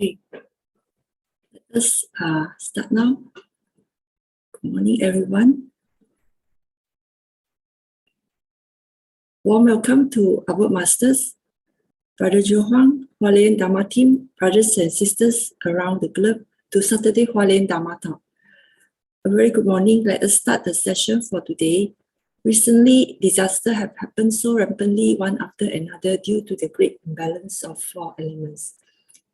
Okay, let us start now. Good morning, everyone. Warm welcome to our masters, Brother DeHuang, Hualien Dharma team, brothers and sisters around the globe to Saturday Hualien Dharma talk. A very good morning. Let us start the session for today. Recently, disasters have happened so rampantly one after another due to the great imbalance of four elements.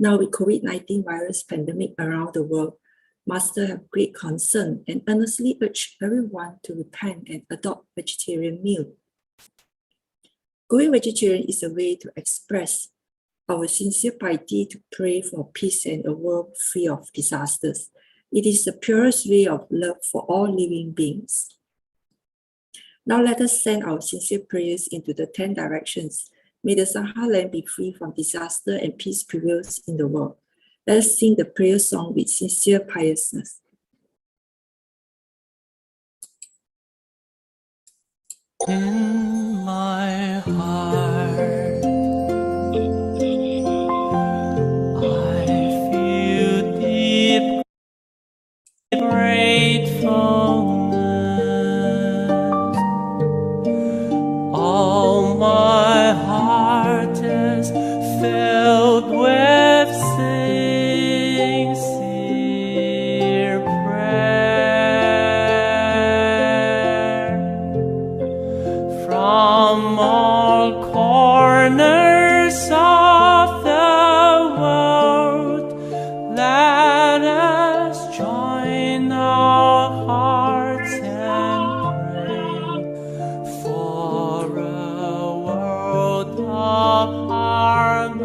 Now with COVID-19 virus pandemic around the world, Masters have great concern and earnestly urge everyone to repent and adopt vegetarian meal. Going vegetarian is a way to express our sincere piety to pray for peace and a world free of disasters. It is the purest way of love for all living beings. Now let us send our sincere prayers into the 10 directions. May the Sahara land be free from disaster and peace prevails in the world. Let us sing the prayer song with sincere piousness. In my heart, I feel deep gratefulness. All my heart is filled with sincere prayer. From all corners of the world, let us join our hearts and pray for a world of harmony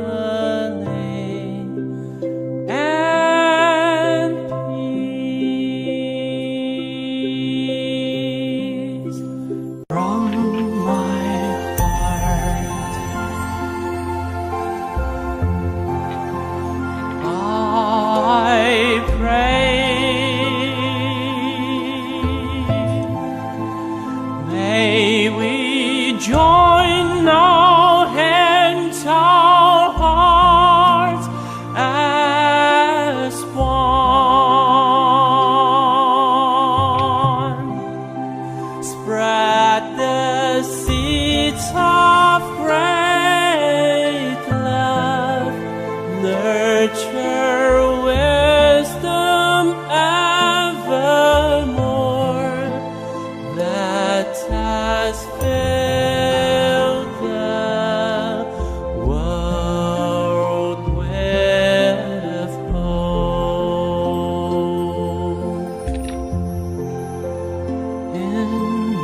and peace. From my heart, I pray. May we join our hands, our hearts as one. Spread the seeds of great love, nurture wisdom evermore. Let us fill the world with hope. In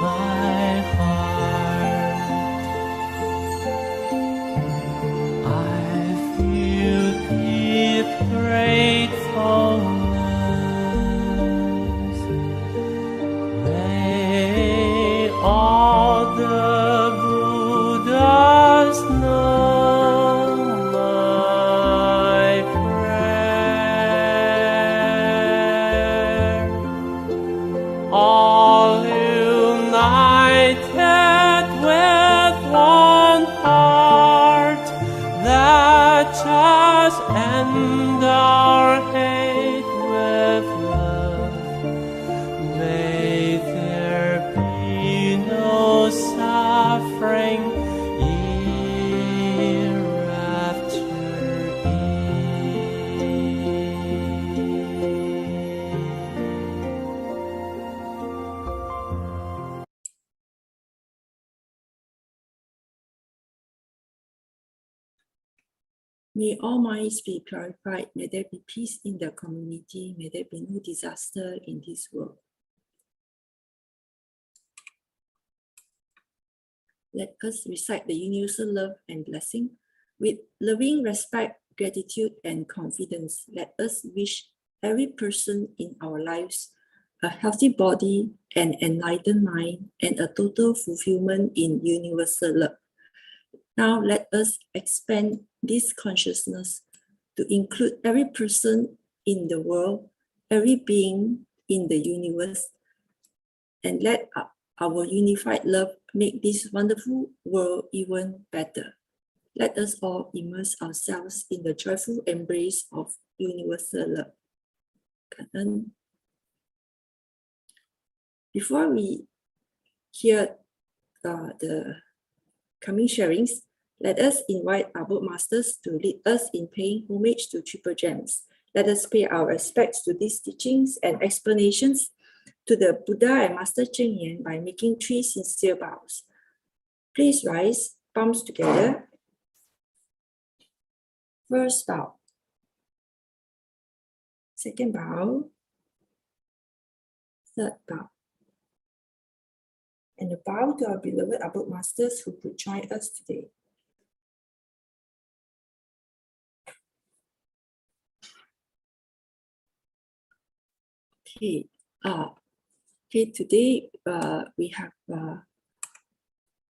my heart, I feel deep gratefulness. May all the Buddhas know my prayer. All united with one heart, let us end our hate with love. May there be no suffering hereafter. May all minds be purified. May there be peace in the community. May there be no disaster in this world. Let us recite the universal love and blessing. With loving respect, gratitude, and confidence, let us wish every person in our lives a healthy body, an enlightened mind, and a total fulfillment in universal love. Now let us expand this consciousness to include every person in the world, every being in the universe, and let our unified love make this wonderful world even better. Let us all immerse ourselves in the joyful embrace of universal love.感恩. Before we hear the coming sharings, let us invite our book masters to lead us in paying homage to Triple Gems. Let us pay our respects to these teachings and explanations to the Buddha and Master Ching by making 3 sincere bows. Please rise, palms together. First bow. Second bow. Third bow. And a bow to our beloved Abode Masters who could join us today. Okay, today we have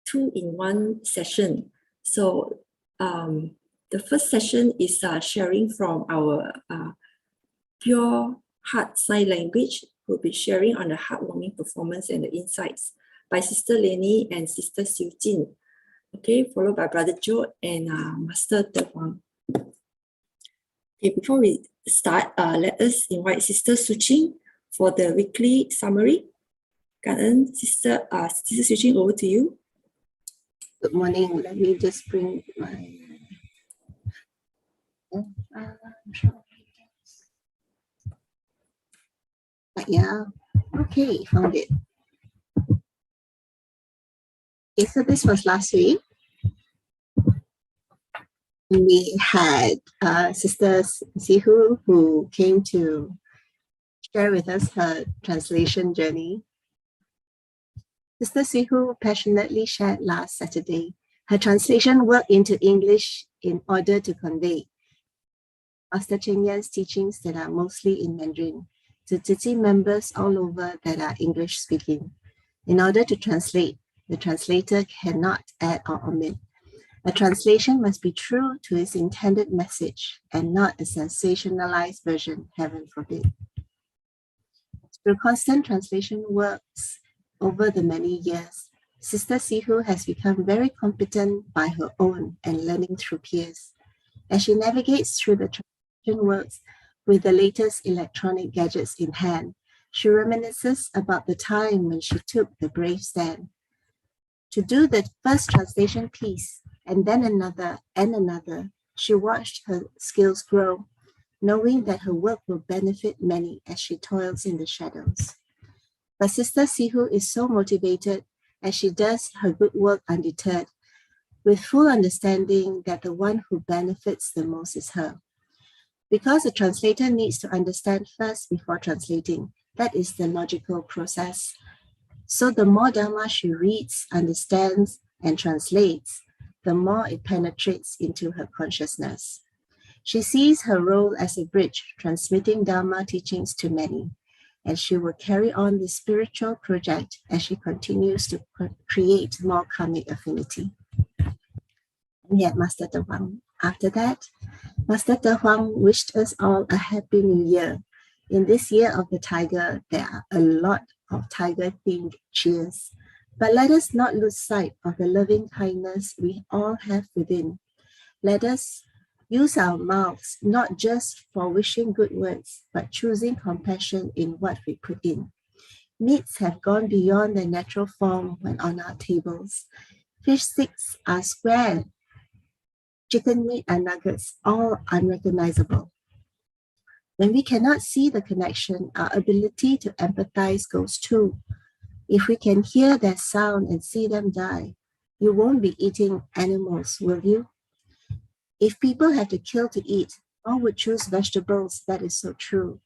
2-in-1 session. So the first session is sharing from our pure heart sign language. We'll be sharing on the heartwarming performance and the insights by Sister Lian Nie and Sister Siew. Okay, followed by Brother Joe and Master DeHuang. Okay, before we start, let us invite Sister Tzu Chi for the weekly summary.感恩, Sister Tzu Chi, over to you. Good morning. Let me just bring my. Yeah. Okay, found it. Okay, so this was last week. We had Sister Siew who came to share with us her translation journey. Sister Siew passionately shared last Saturday her translation work into English in order to convey Master Ching Yan's teachings that are mostly in Mandarin to Tzu Chi members all over that are English speaking. In order to translate, the translator cannot add or omit. A translation must be true to its intended message and not a sensationalized version, heaven forbid. Through constant translation works over the many years, Sister Siew has become very competent by her own and learning through peers. As she navigates through the translation works with the latest electronic gadgets in hand, she reminisces about the time when she took the brave stand to do the first translation piece, and then another and another. She watched her skills grow, knowing that her work will benefit many as she toils in the shadows. But Sister Siew is so motivated as she does her good work undeterred, with full understanding that the one who benefits the most is her. Because the translator needs to understand first before translating, that is the logical process. So the more Dharma she reads, understands, and translates, the more it penetrates into her consciousness. She sees her role as a bridge, transmitting Dharma teachings to many, and she will carry on this spiritual project as she continues to create more karmic affinity. And yet, Master DeHuang. After that, Master DeHuang wished us all a happy new year. In this year of the tiger, there are a lot of tiger-themed cheers. But let us not lose sight of the loving kindness we all have within. Let us use our mouths not just for wishing good words, but choosing compassion in what we put in. Meats have gone beyond their natural form when on our tables. Fish sticks are square. Chicken meat and nuggets, all unrecognizable. When we cannot see the connection, our ability to empathize goes too. If we can hear their sound and see them die, you won't be eating animals, will you? If people have to kill to eat, all would choose vegetables, that is so true.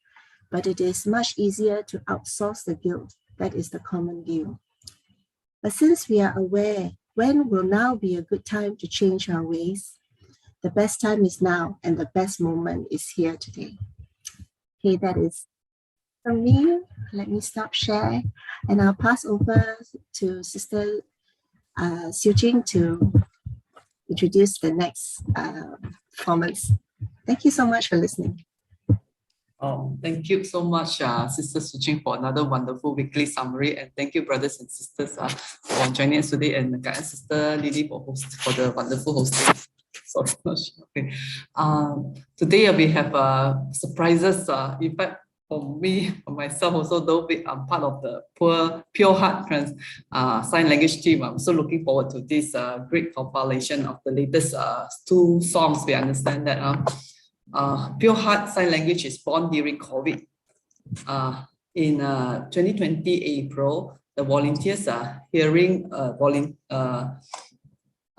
But it is much easier to outsource the guilt, that is the common view. But since we are aware, when will now be a good time to change our ways? The best time is now, and the best moment is here today. Okay, that is from me. Let me stop share, and I'll pass over to Sister Siew to introduce the next performance. Thank you so much for listening. Thank you so much, Sister Tzu Chi, for another wonderful weekly summary, and thank you, brothers and sisters, for joining us today, and Sister Lily for the wonderful hosting. So not sure. Okay. Today we have surprises. In fact, for me, for myself also, though I'm part of the Pure Heart sign language team, I'm so looking forward to this great compilation of the latest 2 songs. We understand that Pure Heart sign language is born during COVID. In 2020 April, the volunteers are hearing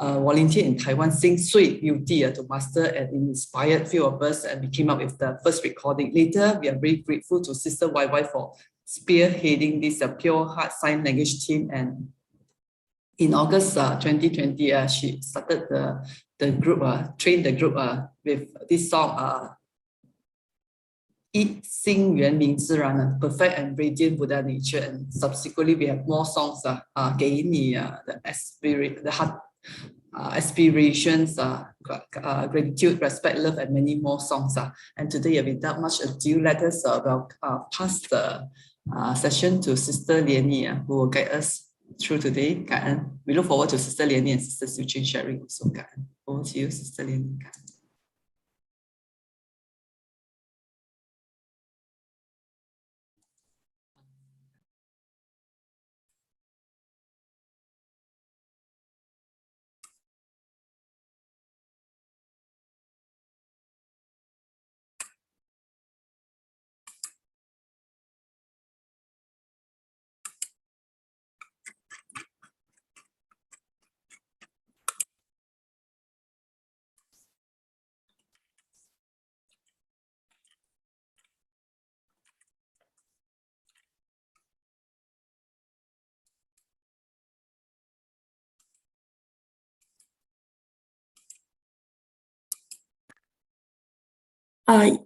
volunteer in Taiwan sing Sui Beauty to master, and inspired few of us, and we came up with the first recording. Later, we are very grateful to Sister YY for spearheading this Pure Heart Sign Language team. And in August 2020, she started the group, trained the group with this song, 一心原明自然, perfect and radiant Buddha nature. And subsequently, we have more songs, 给你 the heart aspirations, gratitude, respect, love, and many more songs. And today, without much ado, let us pass the session to Sister Lian Nie, who will guide us through today. We look forward to Sister Lian Nie and Sister Tzu Chi sharing also. Over to you, Sister Lian Nie.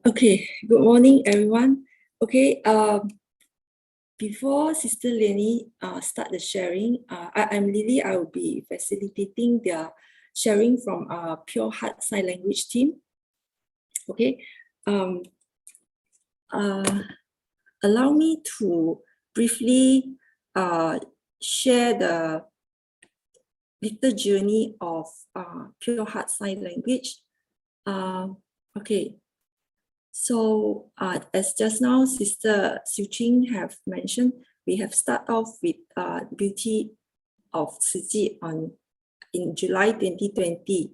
Okay, good morning, everyone. Okay, before Sister Lian Nie start the sharing, I'm Lily. I will be facilitating the sharing from our Pure Heart Sign Language team. Okay, allow me to briefly share the little journey of Pure Heart Sign Language. Okay. So as just now, Sister Ching have mentioned, we have started off with Beauty of Tzu Chi in July 2020.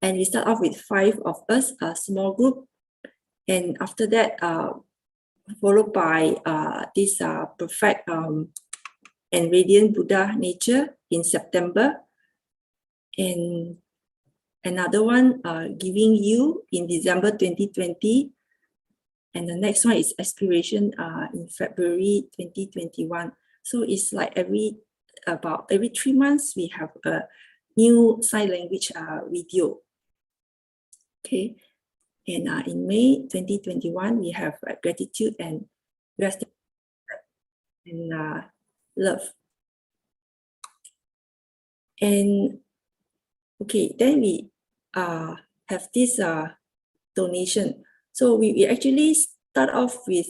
And we start off with 5 of us, a small group. And after that, followed by this perfect and radiant Buddha nature in September. And another one, Giving You in December 2020. And the next one is Aspiration in February 2021. So it's like every 3 months, we have a new sign language video. Okay. And in May 2021, we have Gratitude and Rest and Love. And okay, then we have this donation. So we actually start off with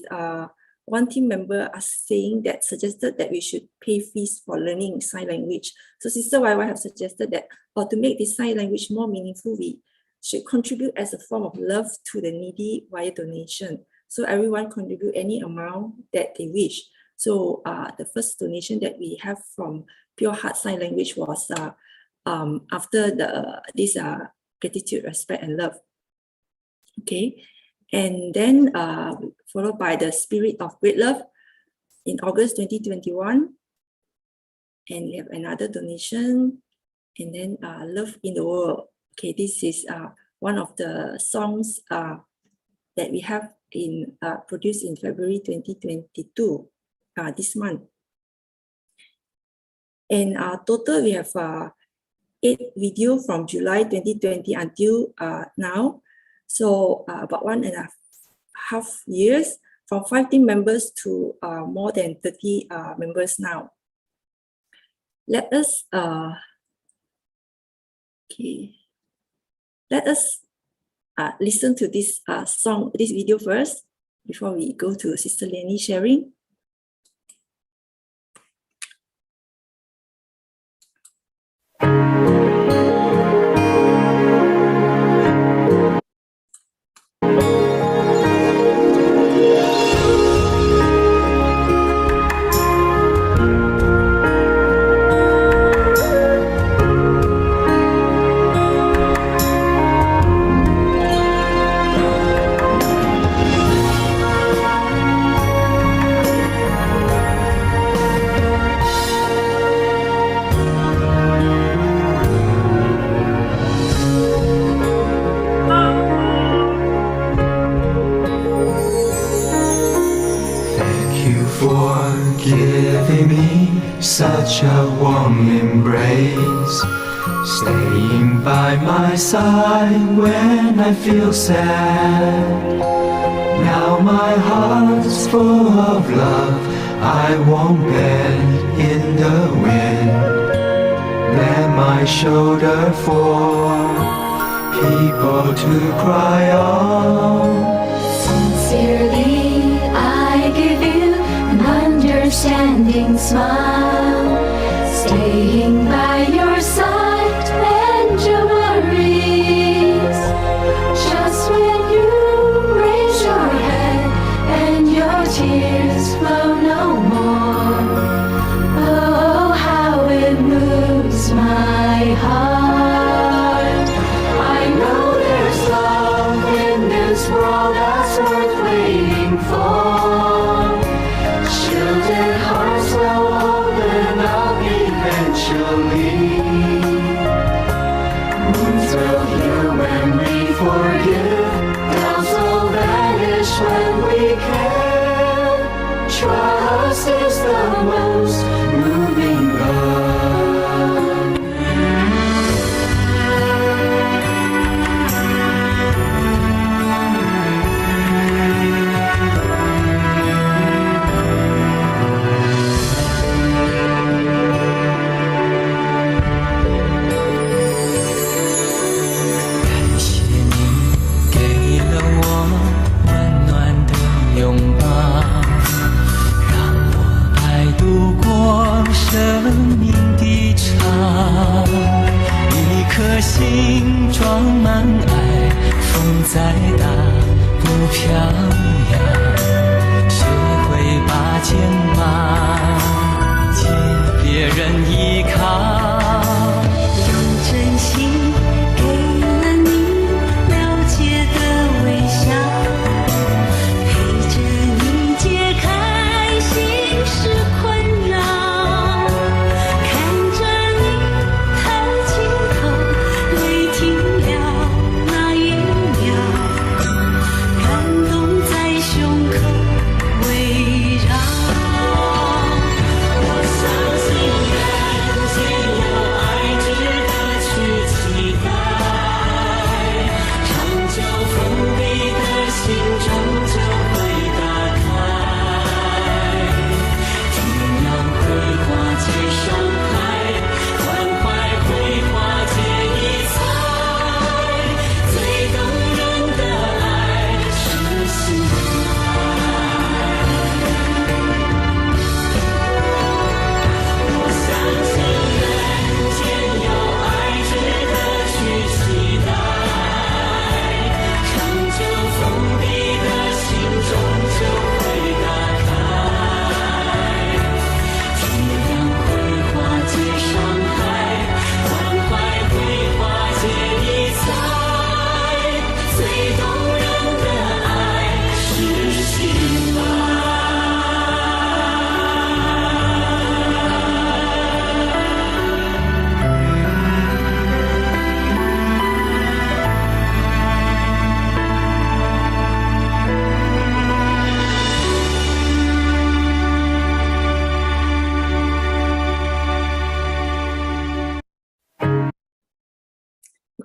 one team member suggested that we should pay fees for learning sign language. So Sister YY have suggested that, or to make this sign language more meaningful, we should contribute as a form of love to the needy via donation. So everyone contribute any amount that they wish. So the first donation that we have from Pure Heart Sign Language was after this gratitude, respect, and love. Okay, and then followed by the Spirit of Great Love in August 2021. And we have another donation, and then Love in the World. Okay, this is one of the songs that we have produced in February 2022, this month. And total, we have 8 videos from July 2020 until now. So about 1.5 years, from 5 team members to more than 30 members now. Let us listen to this this video first before we go to Sister Lian Nie sharing. such a warm embrace, staying by my side when I feel sad. Now my heart's full of love, I won't bend in the wind. Lend my shoulder for people to cry on. Sincerely, I give you an understanding smile, staying by your side and your worries. Just when you raise your head and your tears flow no more, oh, how it moves my heart. I know there's love in this world that's worth waiting for. Shielded hearts will open up eventually. Wounds will heal when we forgive. Doubts will vanish when we care. Trust is the most moving love.心装满爱，风再大不飘扬，学会把肩膀借别人依靠，用真心给了你了解的微笑，陪着你解开心事困扰，看着你抬起头，泪停了那一秒，感动在胸口围绕。我相信人间有爱值得去期待，长久封闭的心终究会打开，天涯会化解伤害，关怀会化解疑猜，最动人的爱是心爱。我相信人间有爱值得去期待，长久封闭的心终究会打开，天涯会化解伤害，关怀会化解疑猜，最动人的爱是心爱。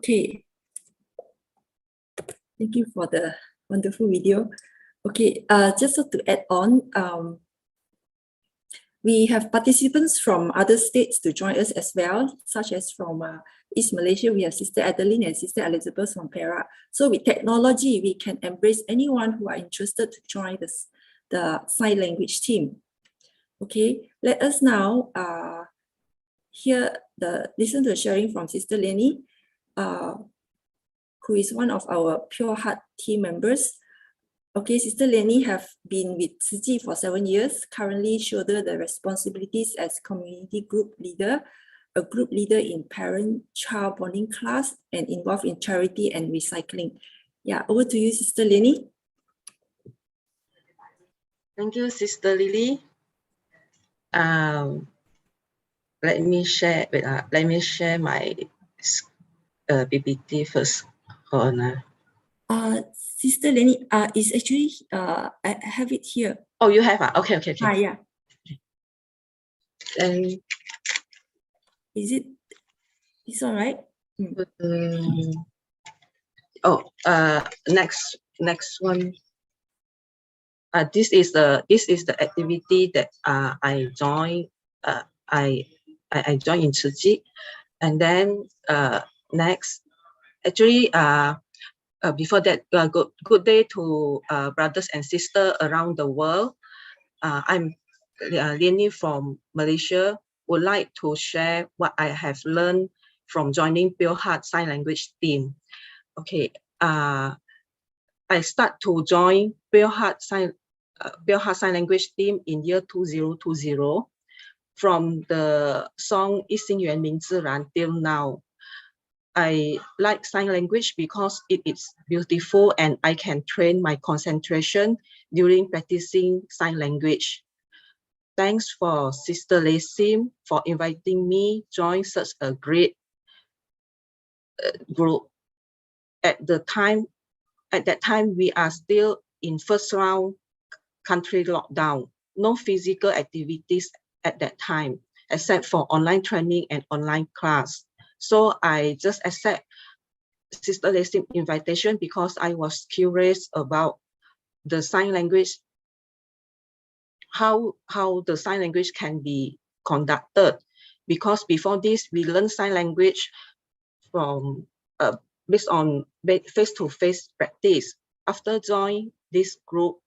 Okay. Thank you for the wonderful video. Okay, just so to add on, we have participants from other states to join us as well, such as from East Malaysia, we have Sister Adeline and Sister Elizabeth from Perak. So with technology, we can embrace anyone who are interested to join the sign language team. Okay, let us now listen to the sharing from Sister Lian Nie, who is one of our Pure Heart team members. Okay, Sister Lian Nie have been with Tzu Chi for 7 years, currently shoulder the responsibilities as community group leader, a group leader in parent-child bonding class, and involved in charity and recycling. Yeah, over to you, Sister Lian Nie. Thank you, Sister Lily. Let me share my PPT first. Hold on. Sister Lian Nie, is actually I have it here. Oh, you have? Okay. Yeah. Then Is it? It's all right. Next one. This is the activity that I joined. I joined in Tzu Chi, and then next, actually before that, good day to brothers and sisters around the world. I'm Lian Nie from Malaysia. Would like to share what I have learned from joining Pure Heart Sign Language team. Okay, I start to join Pure Heart Sign Language team in year 2020. From the song 一心缘明自然 till now. I like sign language because it is beautiful and I can train my concentration during practicing sign language. Thanks for Sister Lay Sim for inviting me join such a great group. At that time, we are still in first round country lockdown. No physical activities at that time, except for online training and online class. So I just accept Sister Lay Sim invitation because I was curious about the sign language, how the sign language can be conducted. Because before this, we learn sign language from based on face-to-face practice. After joining this group,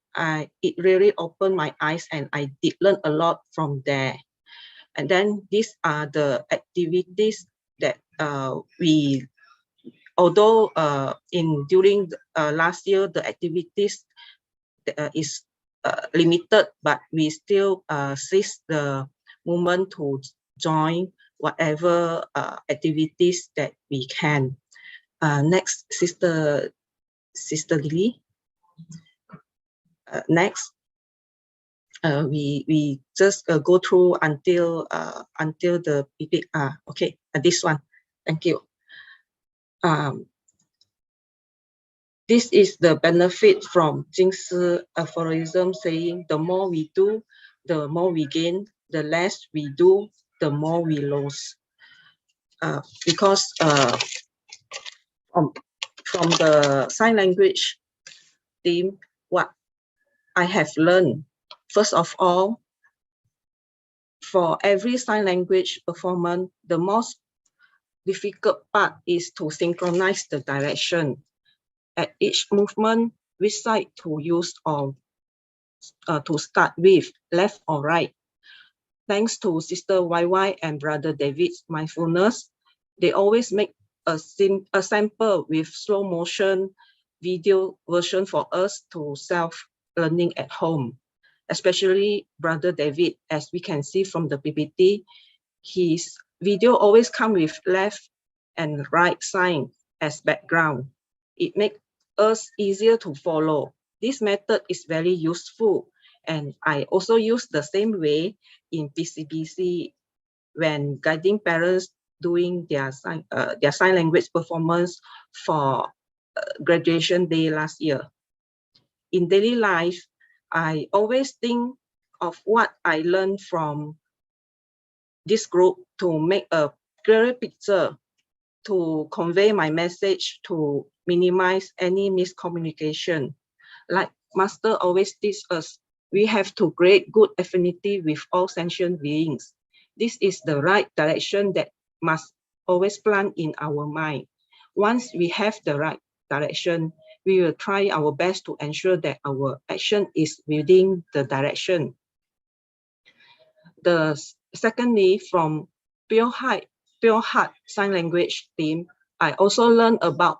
it really opened my eyes and I did learn a lot from there. And then these are the activities that we, although during last year, the activities is limited, but we still seize the moment to join whatever activities that we can. Next, Sister Lily. Next, we just go through until the okay, this one. Thank you. This is the benefit from Jing's aphorism saying, the more we do, the more we gain, the less we do, the more we lose. Because from the sign language team, what I have learned, first of all, for every sign language performance, the most difficult part is to synchronize the direction. At each movement, which side to use or to start with, left or right. Thanks to Sister YY and Brother David's mindfulness, they always make a sample with slow motion video version for us to self-learning at home. Especially Brother David, as we can see from the PPT, his video always come with left and right sign as background. It makes us easier to follow. This method is very useful, and I also use the same way in PCBC when guiding parents doing their sign language performance for graduation day last year. In daily life, I always think of what I learned from this group to make a clearer picture, to convey my message, to minimize any miscommunication. Like Master always teaches us, we have to create good affinity with all sentient beings. This is the right direction that must always plant in our mind. Once we have the right direction, we will try our best to ensure that our action is within the direction. Secondly, from Pure Heart Sign Language team, I also learned about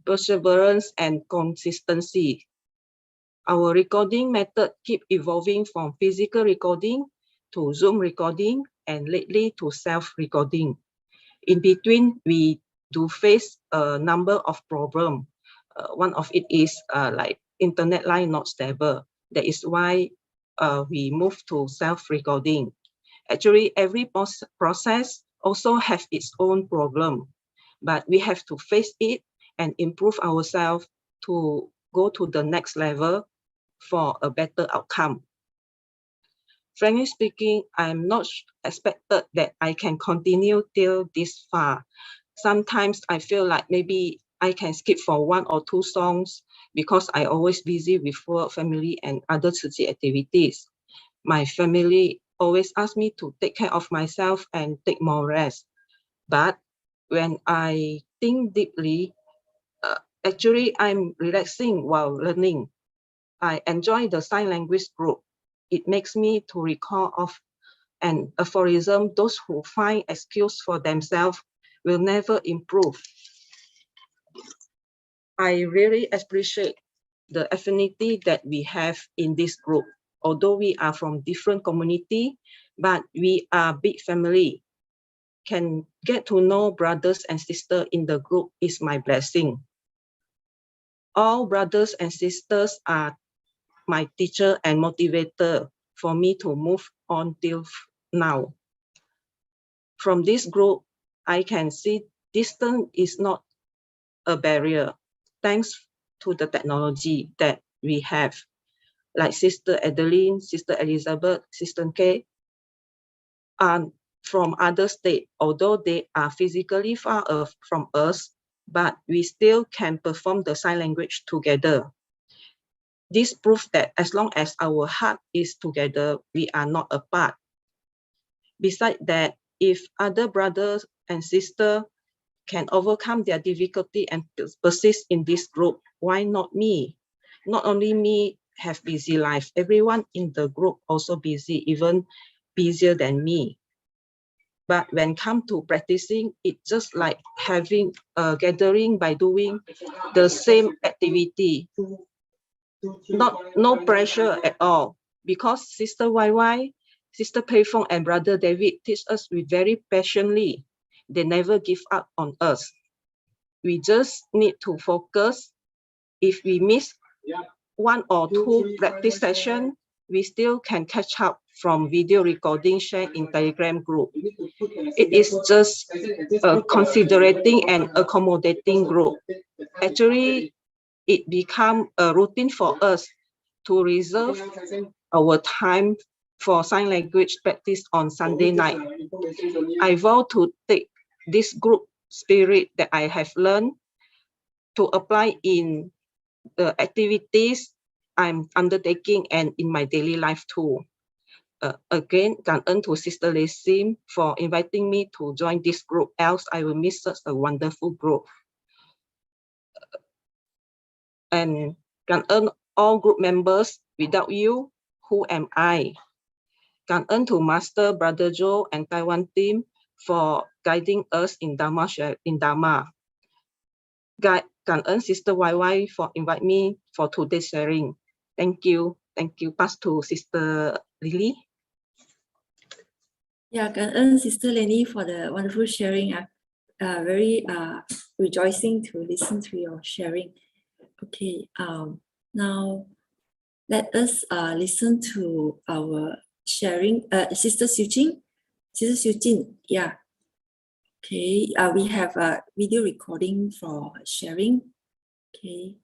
perseverance and consistency. Our recording method keep evolving from physical recording to Zoom recording and lately to self-recording. In between, we do face a number of problems. One of it is like internet line not stable. That is why we move to self-recording. Actually, every process also has its own problem, but we have to face it and improve ourselves to go to the next level for a better outcome. Frankly speaking, I'm not expected that I can continue till this far. Sometimes I feel like maybe I can skip for 1 or 2 songs because I always busy with work, family, and other Tzu Chi activities. My family always ask me to take care of myself and take more rest. But when I think deeply, actually I'm relaxing while learning. I enjoy the sign language group. It makes me to recall of an aphorism: those who find excuse for themselves will never improve. I really appreciate the affinity that we have in this group. Although we are from different community, but we are big family. Can get to know brothers and sisters in the group is my blessing. All brothers and sisters are my teacher and motivator for me to move on till now. From this group, I can see distance is not a barrier, thanks to the technology that we have, like Sister Adeline, Sister Elizabeth, Sister Kay, are from other states. Although they are physically far from us, but we still can perform the sign language together. This proves that as long as our heart is together, we are not apart. Besides that, if other brothers and sisters can overcome their difficulty and persist in this group, why not me? Not only me have busy life, everyone in the group also busy, even busier than me. But when come to practicing, it's just like having a gathering by doing the same activity. No pressure at all, because Sister YY, Sister Pei Fong, and Brother David teach us with very passionately. They never give up on us. We just need to focus. If we miss 1 or 2 practice sessions, we still can catch up from video recording shared in Telegram group. It is just a considerating and accommodating group. Actually, it become a routine for us to reserve our time for sign language practice on Sunday night. I vow to take this group spirit that I have learned to apply in the activities I'm undertaking and in my daily life too. Again, 感恩 to Sister Lay Sim for inviting me to join this group, else I will miss such a wonderful group. And 感恩 all group members. Without you, who am I? 感恩 to Master Brother Joe and Taiwan team for guiding us in Dharma. 感恩 Sister YY for inviting me for today's sharing. Thank you. Thank you. Pass to Sister Lily. Yeah, 感恩 Sister Lian Nie for the wonderful sharing. Very rejoicing to listen to your sharing. Okay, now let us listen to our sharing. Sister Xiu Jing. Sister Xiu Jing, yeah. Okay, we have a video recording for sharing. Okay.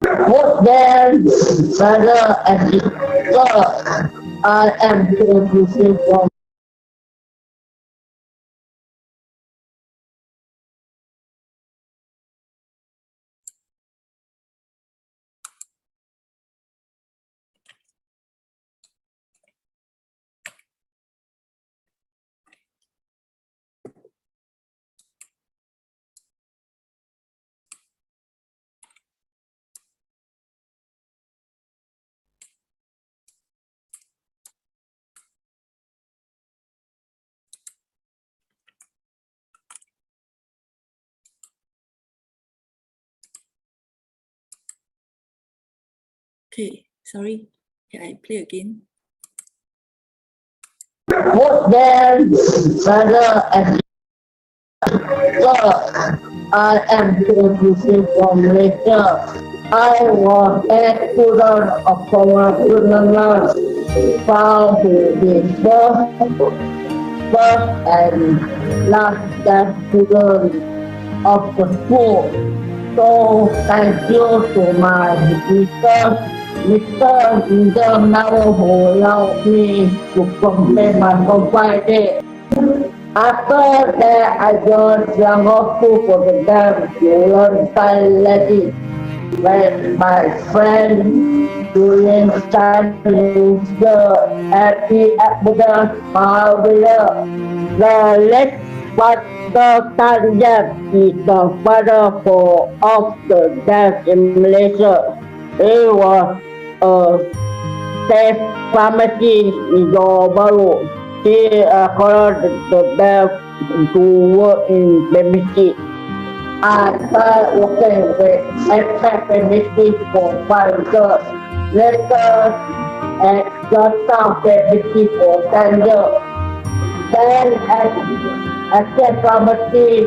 What then, brother and sister, I am here to say from Okay, sorry. Yeah, I play again. what then, brother and sister, I am here to say from Malaysia. I was a student of our Mindfulness, found to be first and last student of the school. So thank you to my Mr. Leader now who allowed me to complete my confidence. After that, I joined Singapore for the dam to learn Thai language. When my friend during studying at the Buddha Mahavira, the late Pastor Tanjak is the father of the dance in Malaysia. He was a safe pharmacy in Johor Bahru. He called the dance to work in babysitting. I started working with expat babysitting for 5 years. Later, at Georgetown babysitting for 10 years. Then at the pharmacy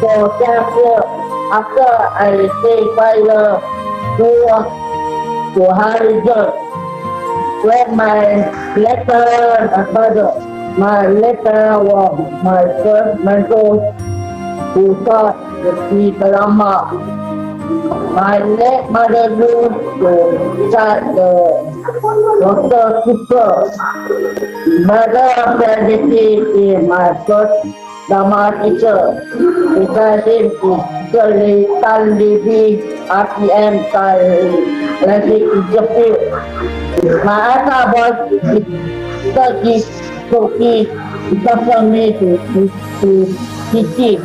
for 10 years. After I received 5 years to Harrison, when my letter was my first mentor who taught the Sri Dharma. My late mother used to start the Dr. Super. Mother Praditi is my first Dharma teacher. Besides him is Sri Tan Devi, RTM Language Institute. My other boss is Tzu Chi, taught me to teach.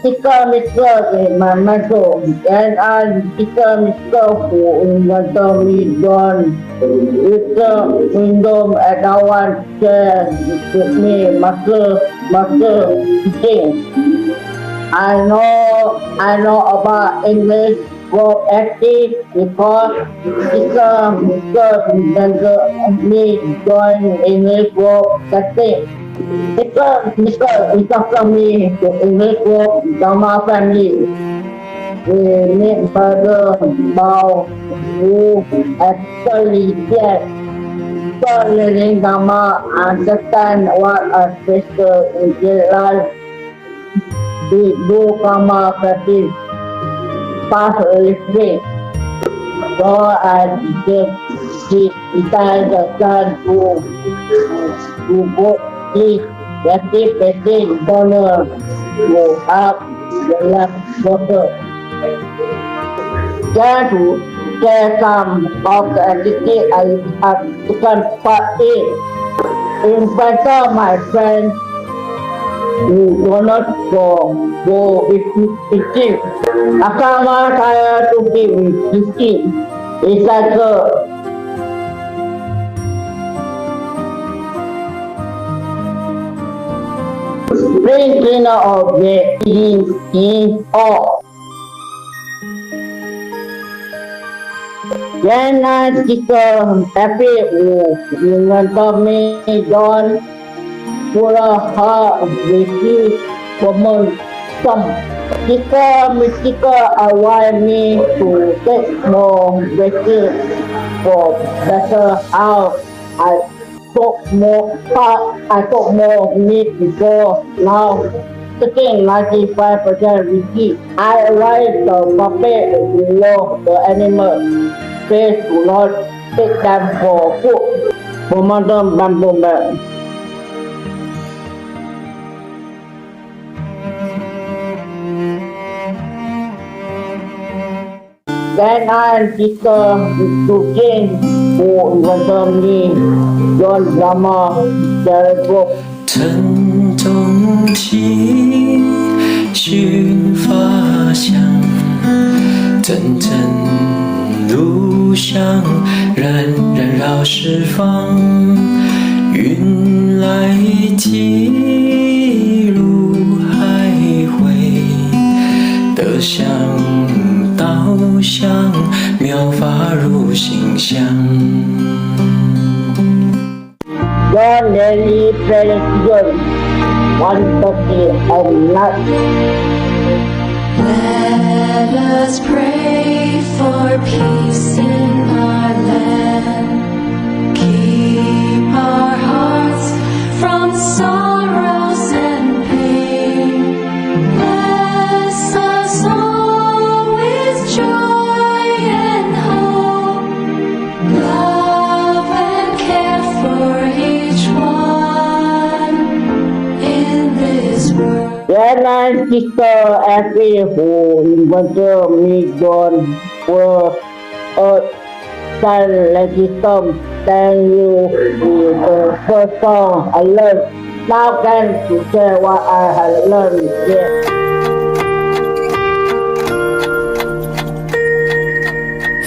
Teacher Mr. is my mentor, and I'm Teacher Mr. who invented me join with the window at our chair with me master teaching. I know about English verb active because Teacher Mr. invented me join English verb active. Mr. instructed me to English work Dharma family. We meet further about who actually get learning Dharma, understand what a sister in their life. We do Karma practice, pass living. So I decided the son who go the donor will have the left daughter. Care to share some of the activity I have taken part in. In fact, my friend who do not go with teaching. Akama saya to be with teaching. It's like a spring cleaner of the in all. When I teacher happy who invented me John for her with common some teacher allowed me to take more better for better how I talk more meat before now. Taking 95% repeat. I write the puppet below the animal. Please do not take them for food. Momentum bamboo man. Then I teacher to Ching who invented me John Drama Telescope. 晨钟起，寻法香，阵阵如香，冉冉绕十方。云来急如海回，得香道香，妙法入心香。John Nelly Prediction 130 and not. Let us pray for peace in our land. Keep our hearts from sorrows and pain. Bless us When I sister Effie who invented me John were a silent system, then you be the first song I learned. Now can to share what I have learned here.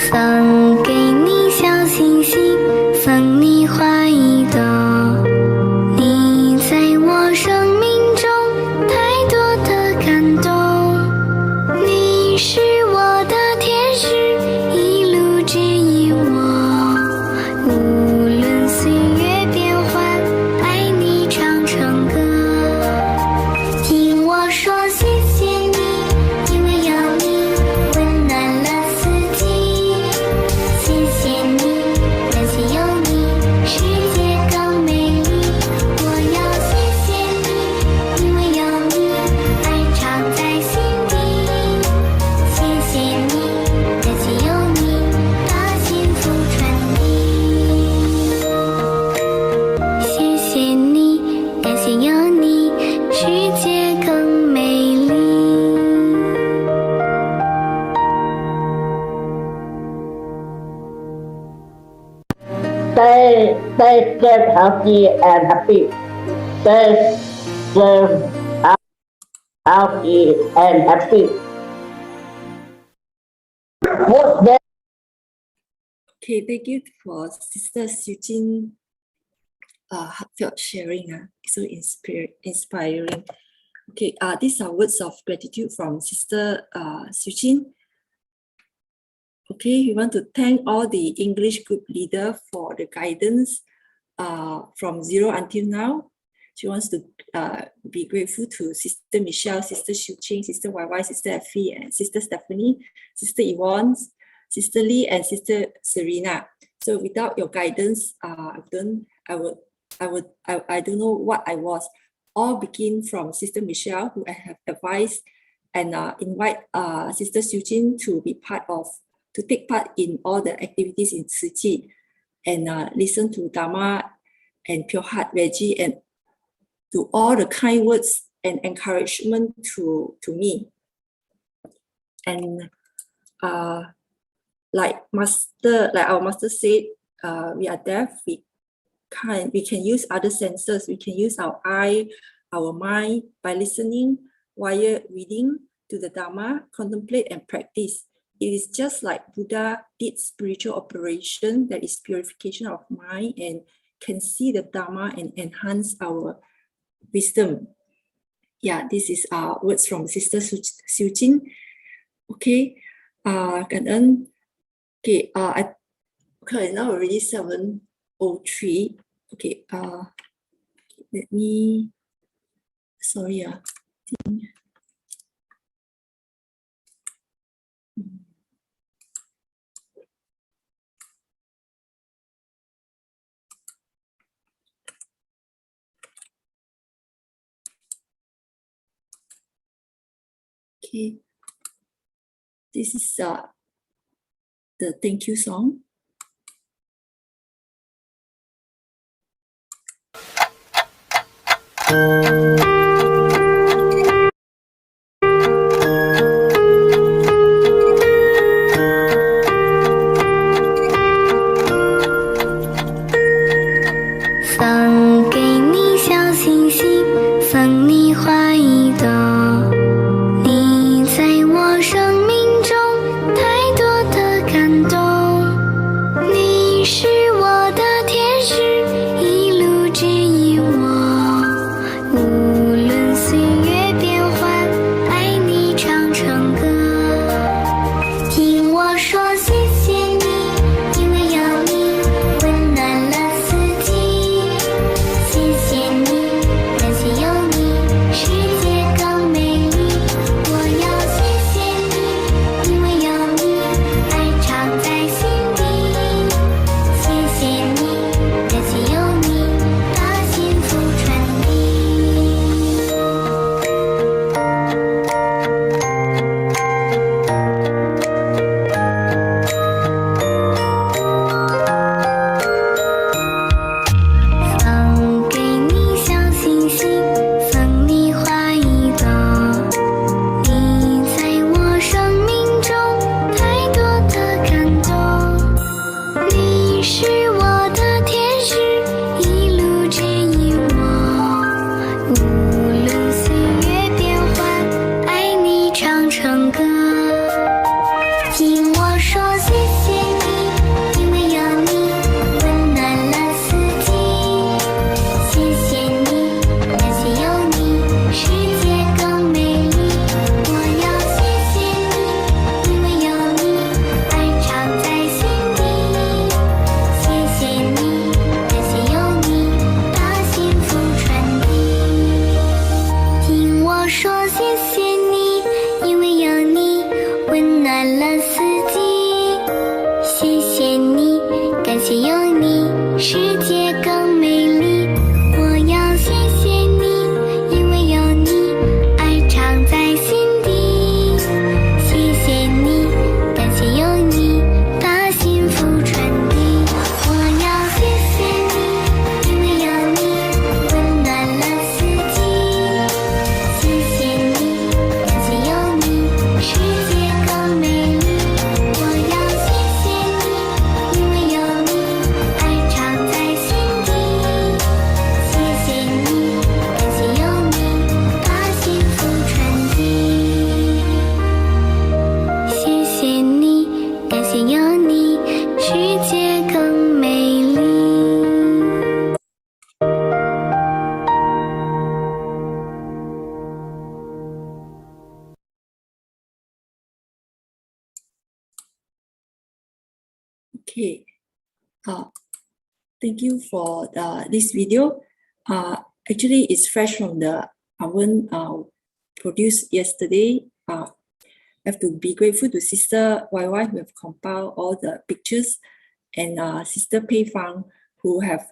送给你小星星，送你花一朵。你在我生命中太多的感动，你是我的天使，一路指引我。无论岁月变幻，爱你唱唱歌。听我说谢谢你，因为有你温暖了四季。谢谢你，感谢有你，世界更美丽。我要谢谢你，因为有你，爱藏在心底。谢谢你，感谢有你，把幸福传递。谢谢你，感谢有你，世界更美丽。Stay healthy and happy. Stay healthy and happy. What's that? Okay, thank you for Sister Eugene heartfelt sharing. So inspiring. Okay, these are words of gratitude from Sister Eugene. Okay, we want to thank all the English group leader for the guidance from zero until now. She wants to be grateful to Sister Michelle, Sister Ching, Sister YY, Sister Effie, and Sister Stephanie, Sister Yvonne, Sister Lee, and Sister Serena. So without your guidance, I don't know what I was. All begin from Sister Michelle, who I have advised and invite Sister Eugene to take part in all the activities in Tzu Chi and listen to Dharma and pure heart Reggie and to all the kind words and encouragement to me. And like our master said, we are deaf, we can use other senses, we can use our eye, our mind by listening, while reading to the Dharma, contemplate and practice. It is just like Buddha did spiritual operation, that is purification of mind, and can see the Dharma and enhance our wisdom. Yeah, this is words from Sister Eugene. Okay, cảm ơn. Okay, okay, now already 7:03. Okay, let me. Sorry. Okay, this is the thank you song. 说谢谢你，因为有你温暖了四季。谢谢你，感谢有你，世界更美丽。我要谢谢你，因为有你，爱常在心底。谢谢你，感谢有你，把幸福传递。我要谢谢你，因为有你温暖了四季。谢谢你，感谢有你，世界更美丽。我要谢谢你，因为有你，爱常在心底。谢谢你，感谢有你，把幸福传递。谢谢你，感谢有你，世界更美丽。Okay. Thank you for this video. Actually, it's fresh from the oven produced yesterday. I have to be grateful to Sister YY who have compiled all the pictures, and Sister Pei Fang who have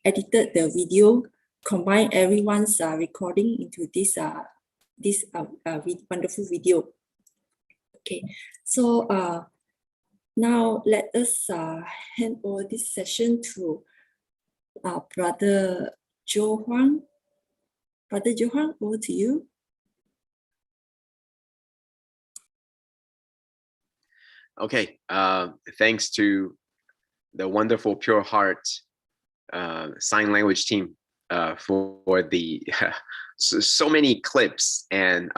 edited the video, combine everyone's recording into this wonderful video. Okay, so now let us hand over this session to Brother DeHuang. Brother DeHuang, over to you. Okay, thanks to the wonderful Pure Heart sign language team for the so many clips, and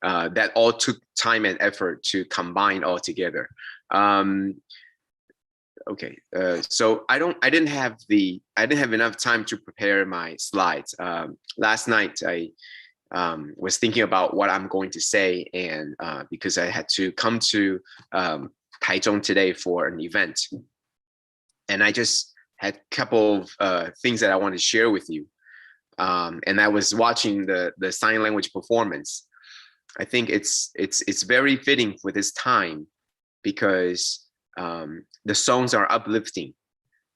that all took time and effort to combine all together. Okay, so I didn't have enough time to prepare my slides. Last night I was thinking about what I'm going to say, and because I had to come to Taichung today for an event, and I just had a couple of things that I want to share with you. And I was watching the sign language performance. I think it's very fitting for this time, because the songs are uplifting,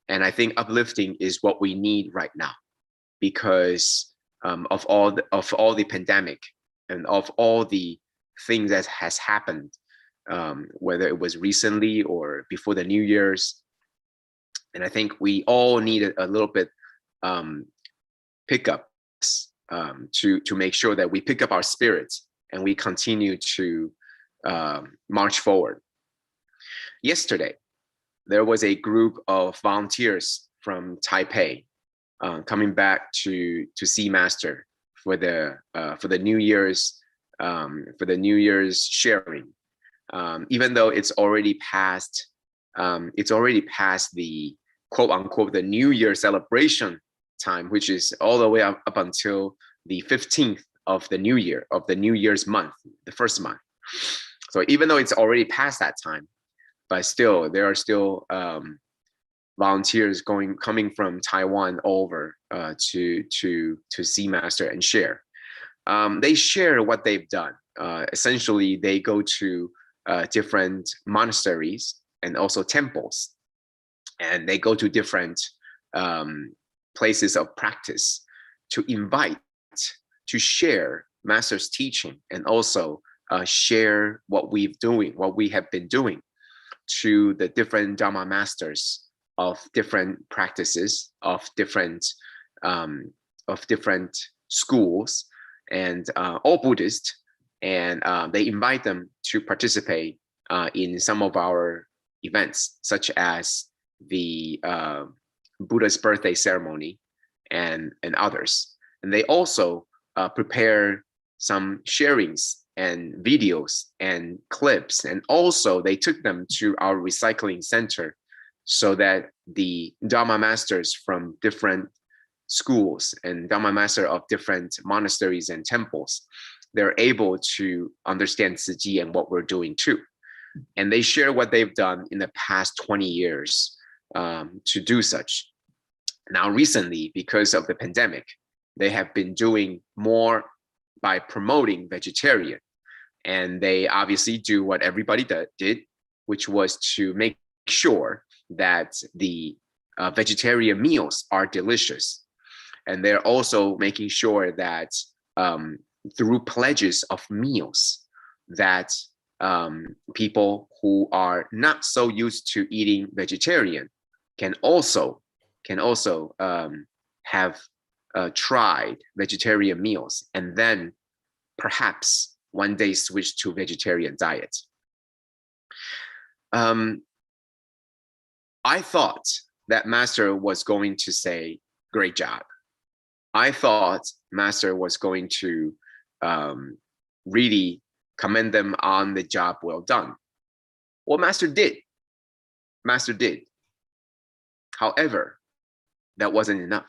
and I think uplifting is what we need right now, because of all the pandemic and of all the things that has happened, whether it was recently or before the New Year's. And I think we all needed a little bit pickups to make sure that we pick up our spirits and we continue to march forward. Yesterday, there was a group of volunteers from Taipei coming back to see Master for the New Year's sharing. Even though it's already past the quote unquote the New Year celebration time, which is all the way up until the 15th of the New Year, of the New Year's month, the first month. So even though it's already past that time, but still there are still volunteers coming from Taiwan over to see Master and share. They share what they've done. Essentially, they go to different monasteries and also temples, and they go to different places of practice to invite, to share Master's teaching, and also share what we have been doing to the different Dharma masters of different practices, of different schools, and all Buddhist, and they invite them to participate in some of our events, such as the Buddha's birthday ceremony and others. And they also prepare some sharings and videos and clips, and also they took them to our recycling center so that the Dharma masters from different schools and Dharma master of different monasteries and temples, they're able to understand Tzu Chi and what we're doing too. And they share what they've done in the past 20 years to do such. Now recently, because of the pandemic, they have been doing more by promoting vegetarian. And they obviously do what everybody did, which was to make sure that the vegetarian meals are delicious. And they're also making sure that through pledges of meals that people who are not so used to eating vegetarian can also have tried vegetarian meals, and then perhaps one day switch to vegetarian diet. I thought that Master was going to say, great job. I thought Master was going to really commend them on the job well done. Well, Master did. Master did. However, that wasn't enough.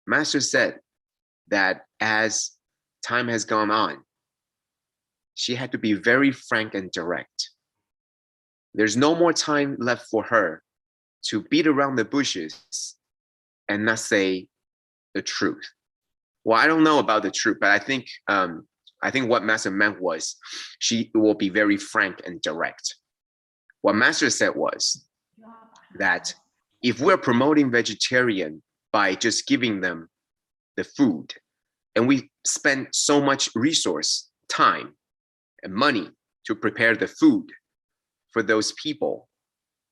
Master said that as time has gone on, she had to be very frank and direct. There's no more time left for her to beat around the bushes and not say the truth. Well, I don't know about the truth, but I think what Master meant was she will be very frank and direct. What Master said was that if we're promoting vegetarian by just giving them the food, and we spend so much resource, time, and money to prepare the food for those people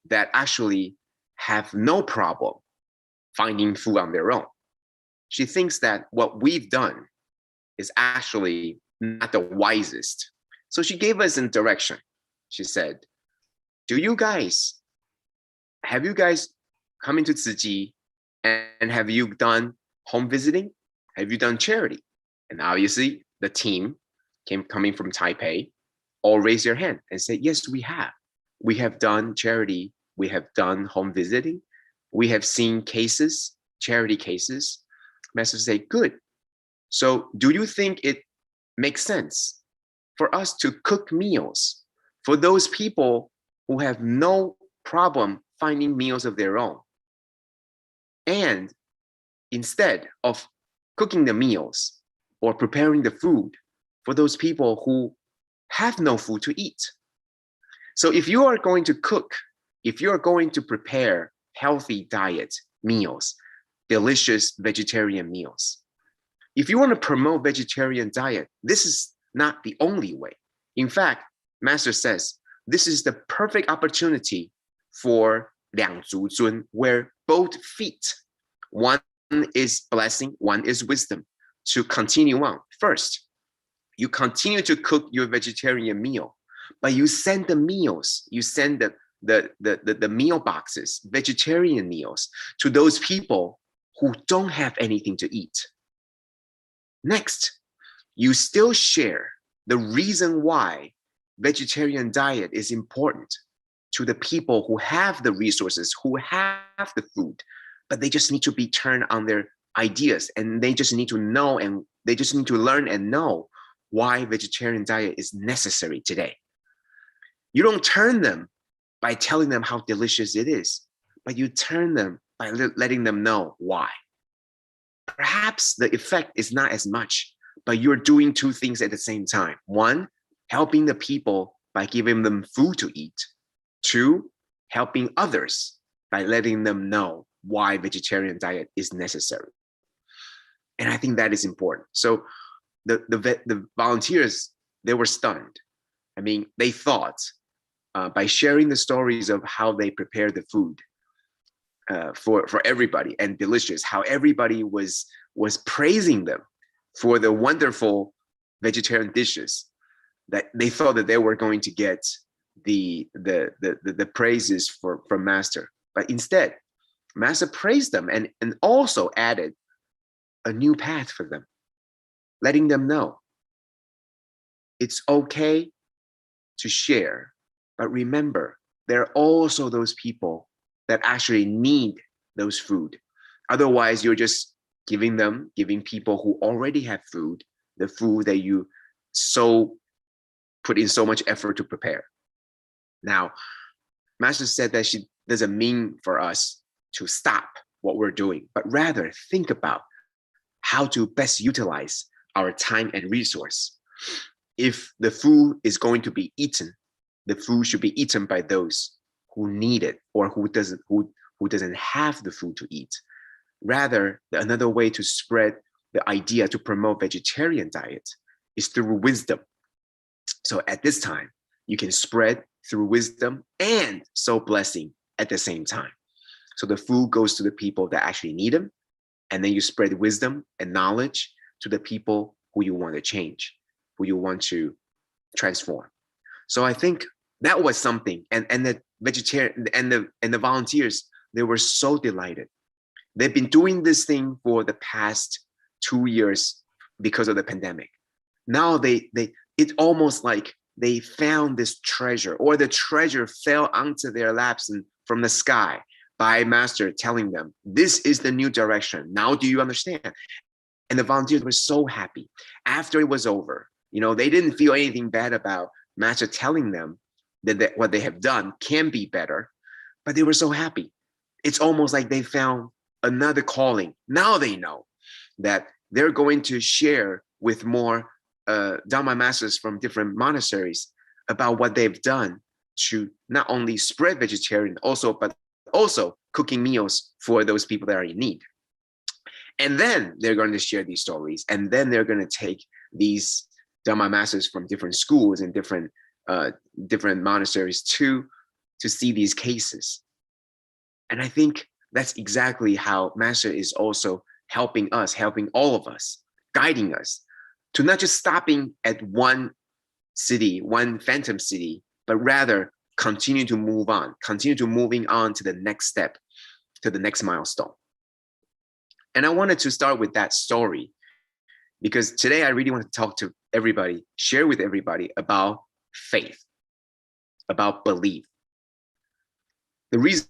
that actually have no problem finding food on their own. She thinks that what we've done is actually not the wisest. So she gave us a direction. She said, have you guys come into Tzu Chi and have you done home visiting? Have you done charity? And obviously the team coming from Taipei all raised their hand and said, yes, we have. We have done charity. We have done home visiting. We have seen cases, charity cases. Master said, good. So do you think it makes sense for us to cook meals for those people who have no problem finding meals of their own? And instead of cooking the meals or preparing the food for those people who have no food to eat. So if you are going to cook, if you're going to prepare healthy diet meals, delicious vegetarian meals, if you want to promote vegetarian diet, this is not the only way. In fact, Master says, this is the perfect opportunity for 两足尊, where both feet, one is blessing, one is wisdom, to continue on. First, you continue to cook your vegetarian meal, but you send the meals, you send the meal boxes, vegetarian meals, to those people who don't have anything to eat. Next, you still share the reason why vegetarian diet is important to the people who have the resources, who have the food, but they just need to be turned on their ideas, and they just need to know, and they just need to learn and know why vegetarian diet is necessary today. You don't turn them by telling them how delicious it is, but you turn them by letting them know why. Perhaps the effect is not as much, but you're doing two things at the same time. One, helping the people by giving them food to eat. Two, helping others by letting them know why vegetarian diet is necessary. And I think that is important. So the volunteers, they were stunned. I mean, they thought by sharing the stories of how they prepare the food for everybody and delicious, how everybody was praising them for the wonderful vegetarian dishes, that they thought that they were going to get the praises from Master. But instead, Master praised them and also added a new path for them, letting them know it's okay to share, but remember, there are also those people that actually need those food. Otherwise, you're just giving people who already have food, the food that you put in so much effort to prepare. Now, Master said that she doesn't mean for us to stop what we're doing, but rather think about how to best utilize our time and resource. If the food is going to be eaten, the food should be eaten by those who need it or who doesn't have the food to eat. Rather, another way to spread the idea to promote vegetarian diet is through wisdom. So at this time, you can spread through wisdom and sow blessing at the same time. So the food goes to the people that actually need them, and then you spread wisdom and knowledge to the people who you want to change, who you want to transform. So I think that was something, and the vegetarian and the volunteers, they were so delighted. They've been doing this thing for the past 2 years because of the pandemic. Now it's almost like they found this treasure, or the treasure fell onto their laps and from the sky by Master telling them, this is the new direction. Now do you understand? And the volunteers were so happy. After it was over, they didn't feel anything bad about Master telling them that what they have done can be better, but they were so happy. It's almost like they found another calling. Now they know that they're going to share with more Dharma masters from different monasteries about what they've done to not only spread vegetarian, but also cooking meals for those people that are in need. And then they're going to share these stories, and then they're going to take these Dharma masters from different schools and different monasteries to see these cases. And I think that's exactly how Master is also helping us, helping all of us, guiding us to not just stopping at one city, one phantom city, but rather continue to move on, continue to moving on to the next step, to the next milestone. And I wanted to start with that story because today I really want to talk to everybody, share with everybody about faith, about belief. The reason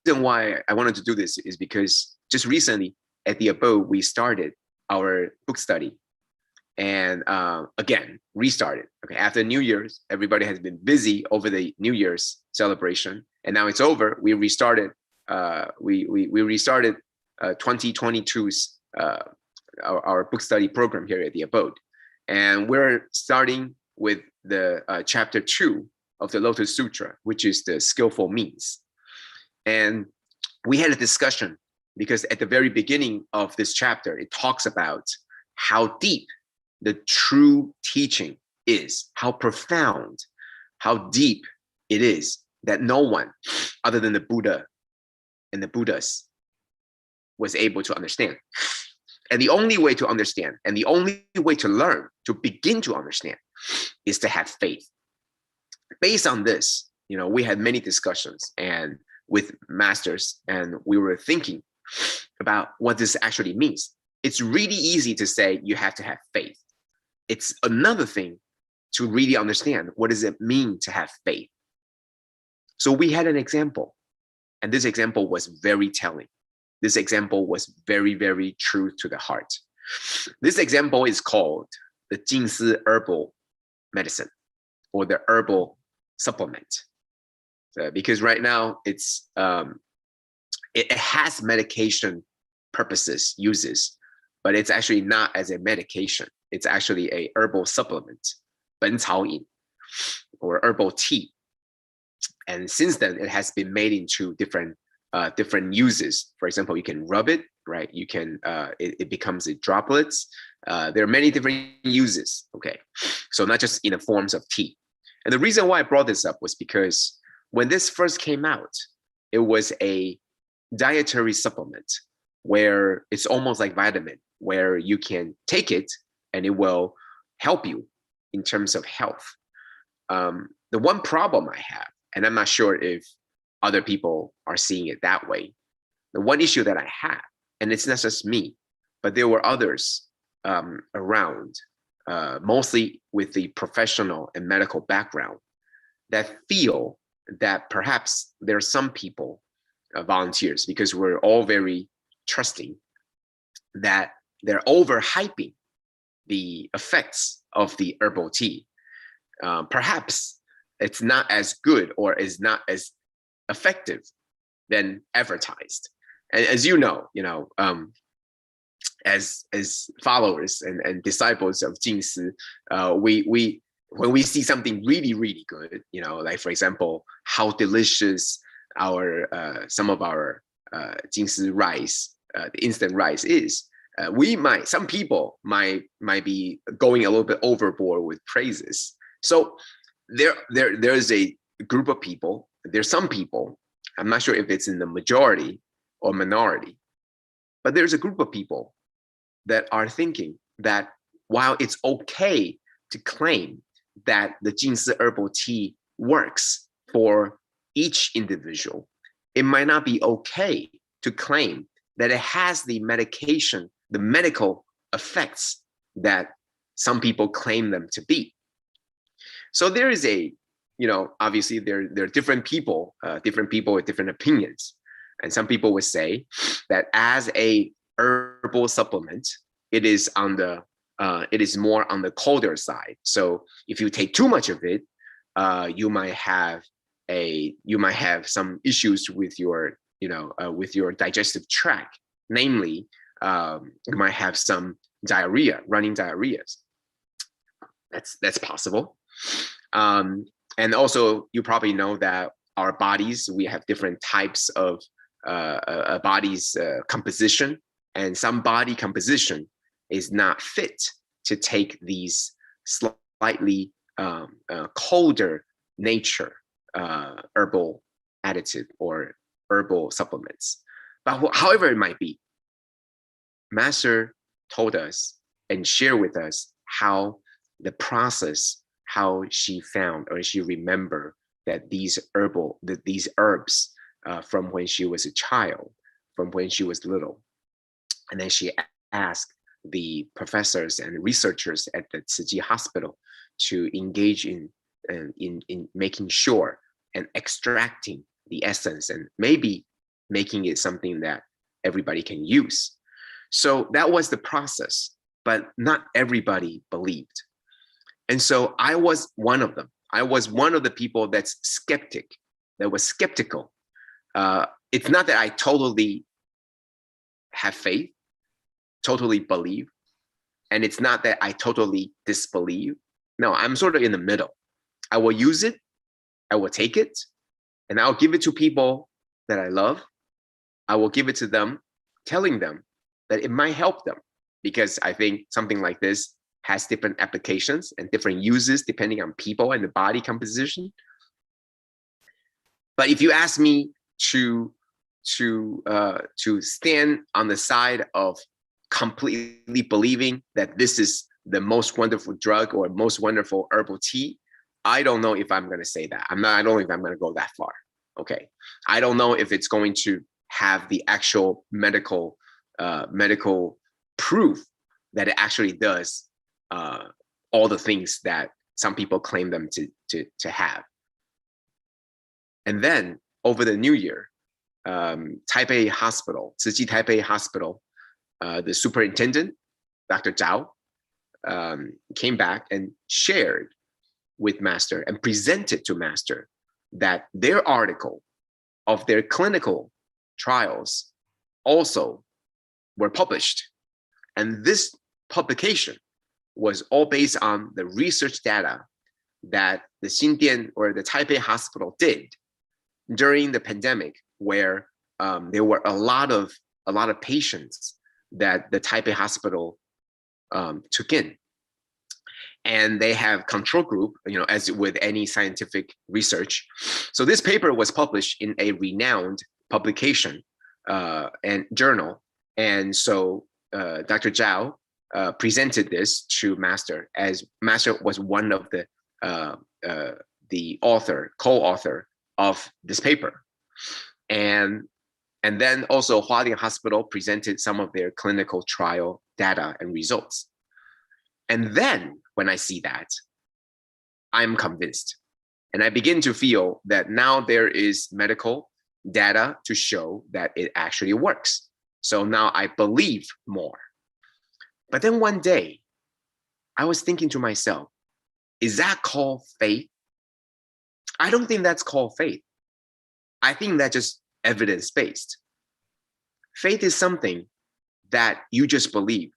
why I wanted to do this is because just recently at the abode, we started our book study and again, restarted. Okay, after New Year's, everybody has been busy over the New Year's celebration, and now it's over. We restarted. We restarted 2022's our book study program here at the abode, and we're starting with the chapter 2 of the Lotus Sutra, which is the skillful means. And we had a discussion because at the very beginning of this chapter, it talks about how deep the true teaching is, how profound, how deep it is that no one other than the Buddha and the Buddhas was able to understand. And the only way to understand and the only way to learn, to begin to understand, is to have faith. Based on this, we had many discussions and with masters, and we were thinking about what this actually means. It's really easy to say you have to have faith. It's another thing to really understand what does it mean to have faith. So we had an example, and this example was very telling. This example was very, very true to the heart. This example is called the Jing herbal medicine, or the herbal supplement. Because right now it has medication purposes, uses, but it's actually not as a medication. It's actually a herbal supplement, 本草饮, or herbal tea. And since then, it has been made into different uses. For example, you can rub it, right? You can it becomes a droplets. There are many different uses. Okay, so not just in the forms of tea. And the reason why I brought this up was because when this first came out, it was a dietary supplement where it's almost like vitamin, where you can take it and it will help you in terms of health. The one problem I have, and I'm not sure if other people are seeing it that way, the one issue that I have, and it's not just me, but there were others around, mostly with the professional and medical background, that feel that perhaps there are some people, volunteers, because we're all very trusting, that they're overhyping the effects of the herbal tea. Perhaps it's not as good or is not as effective than advertised. And as you know, as followers and disciples of Jing Si, we when we see something really, really good, you know, like for example, how delicious our some of our Jing Si rice, the instant rice is, some people might be going a little bit overboard with praises. So there's a group of people. There's some people. I'm not sure if it's in the majority or minority, but there's a group of people that are thinking that while it's okay to claim that the Jing Si herbal tea works for each individual, it might not be okay to claim that it has the medication, the medical effects that some people claim them to be. So there is a, you know, obviously there are different people with different opinions. And some people would say that as a herbal supplement, it is more on the colder side. So if you take too much of it, you might have some issues with your, with your digestive tract. Namely, you might have some diarrhea, running diarrheas. That's possible. And also, you probably know that our bodies, we have different types of a body's composition, and some body composition is not fit to take these slightly colder nature herbal additive or herbal supplements. But however it might be, Master told us and shared with us how the process, how she found or she remembered that these herbs from when she was a child, from when she was little. And then she asked the professors and researchers at the Tzu Chi hospital to engage in making sure and extracting the essence and maybe making it something that everybody can use. So that was the process, but not everybody believed. And so I was one of them. I was one of the people that was skeptical. It's not that I totally have faith, totally believe, and it's not that I totally disbelieve. No, I'm sort of in the middle. I will use it, I will take it, and I'll give it to people that I love. I will give it to them, telling them that it might help them, because I think something like this has different applications and different uses depending on people and the body composition. But if you ask me to stand on the side of completely believing that this is the most wonderful drug or most wonderful herbal tea, I don't know if I'm going to say that. I don't know if I'm going to go that far. Okay, I don't know if it's going to have the actual medical proof that it actually does all the things that some people claim them to have. And then over the New Year, Taipei Hospital, Tzu Chi Taipei Hospital, the superintendent, Dr. Zhao, came back and shared with Master and presented to Master that their article of their clinical trials also were published. And this publication was all based on the research data that the Xindian or the Taipei Hospital did during the pandemic, where there were a lot of patients that the Taipei Hospital took in. And they have control group, as with any scientific research. So this paper was published in a renowned publication and journal. And so Dr. Zhao presented this to Master, as Master was one of the co-author of this paper. And then also Hualien Hospital presented some of their clinical trial data and results. And then when I see that, I'm convinced. And I begin to feel that now there is medical data to show that it actually works. So now I believe more. But then one day, I was thinking to myself, is that called faith? I don't think that's called faith. I think that's just evidence-based. Faith is something that you just believe.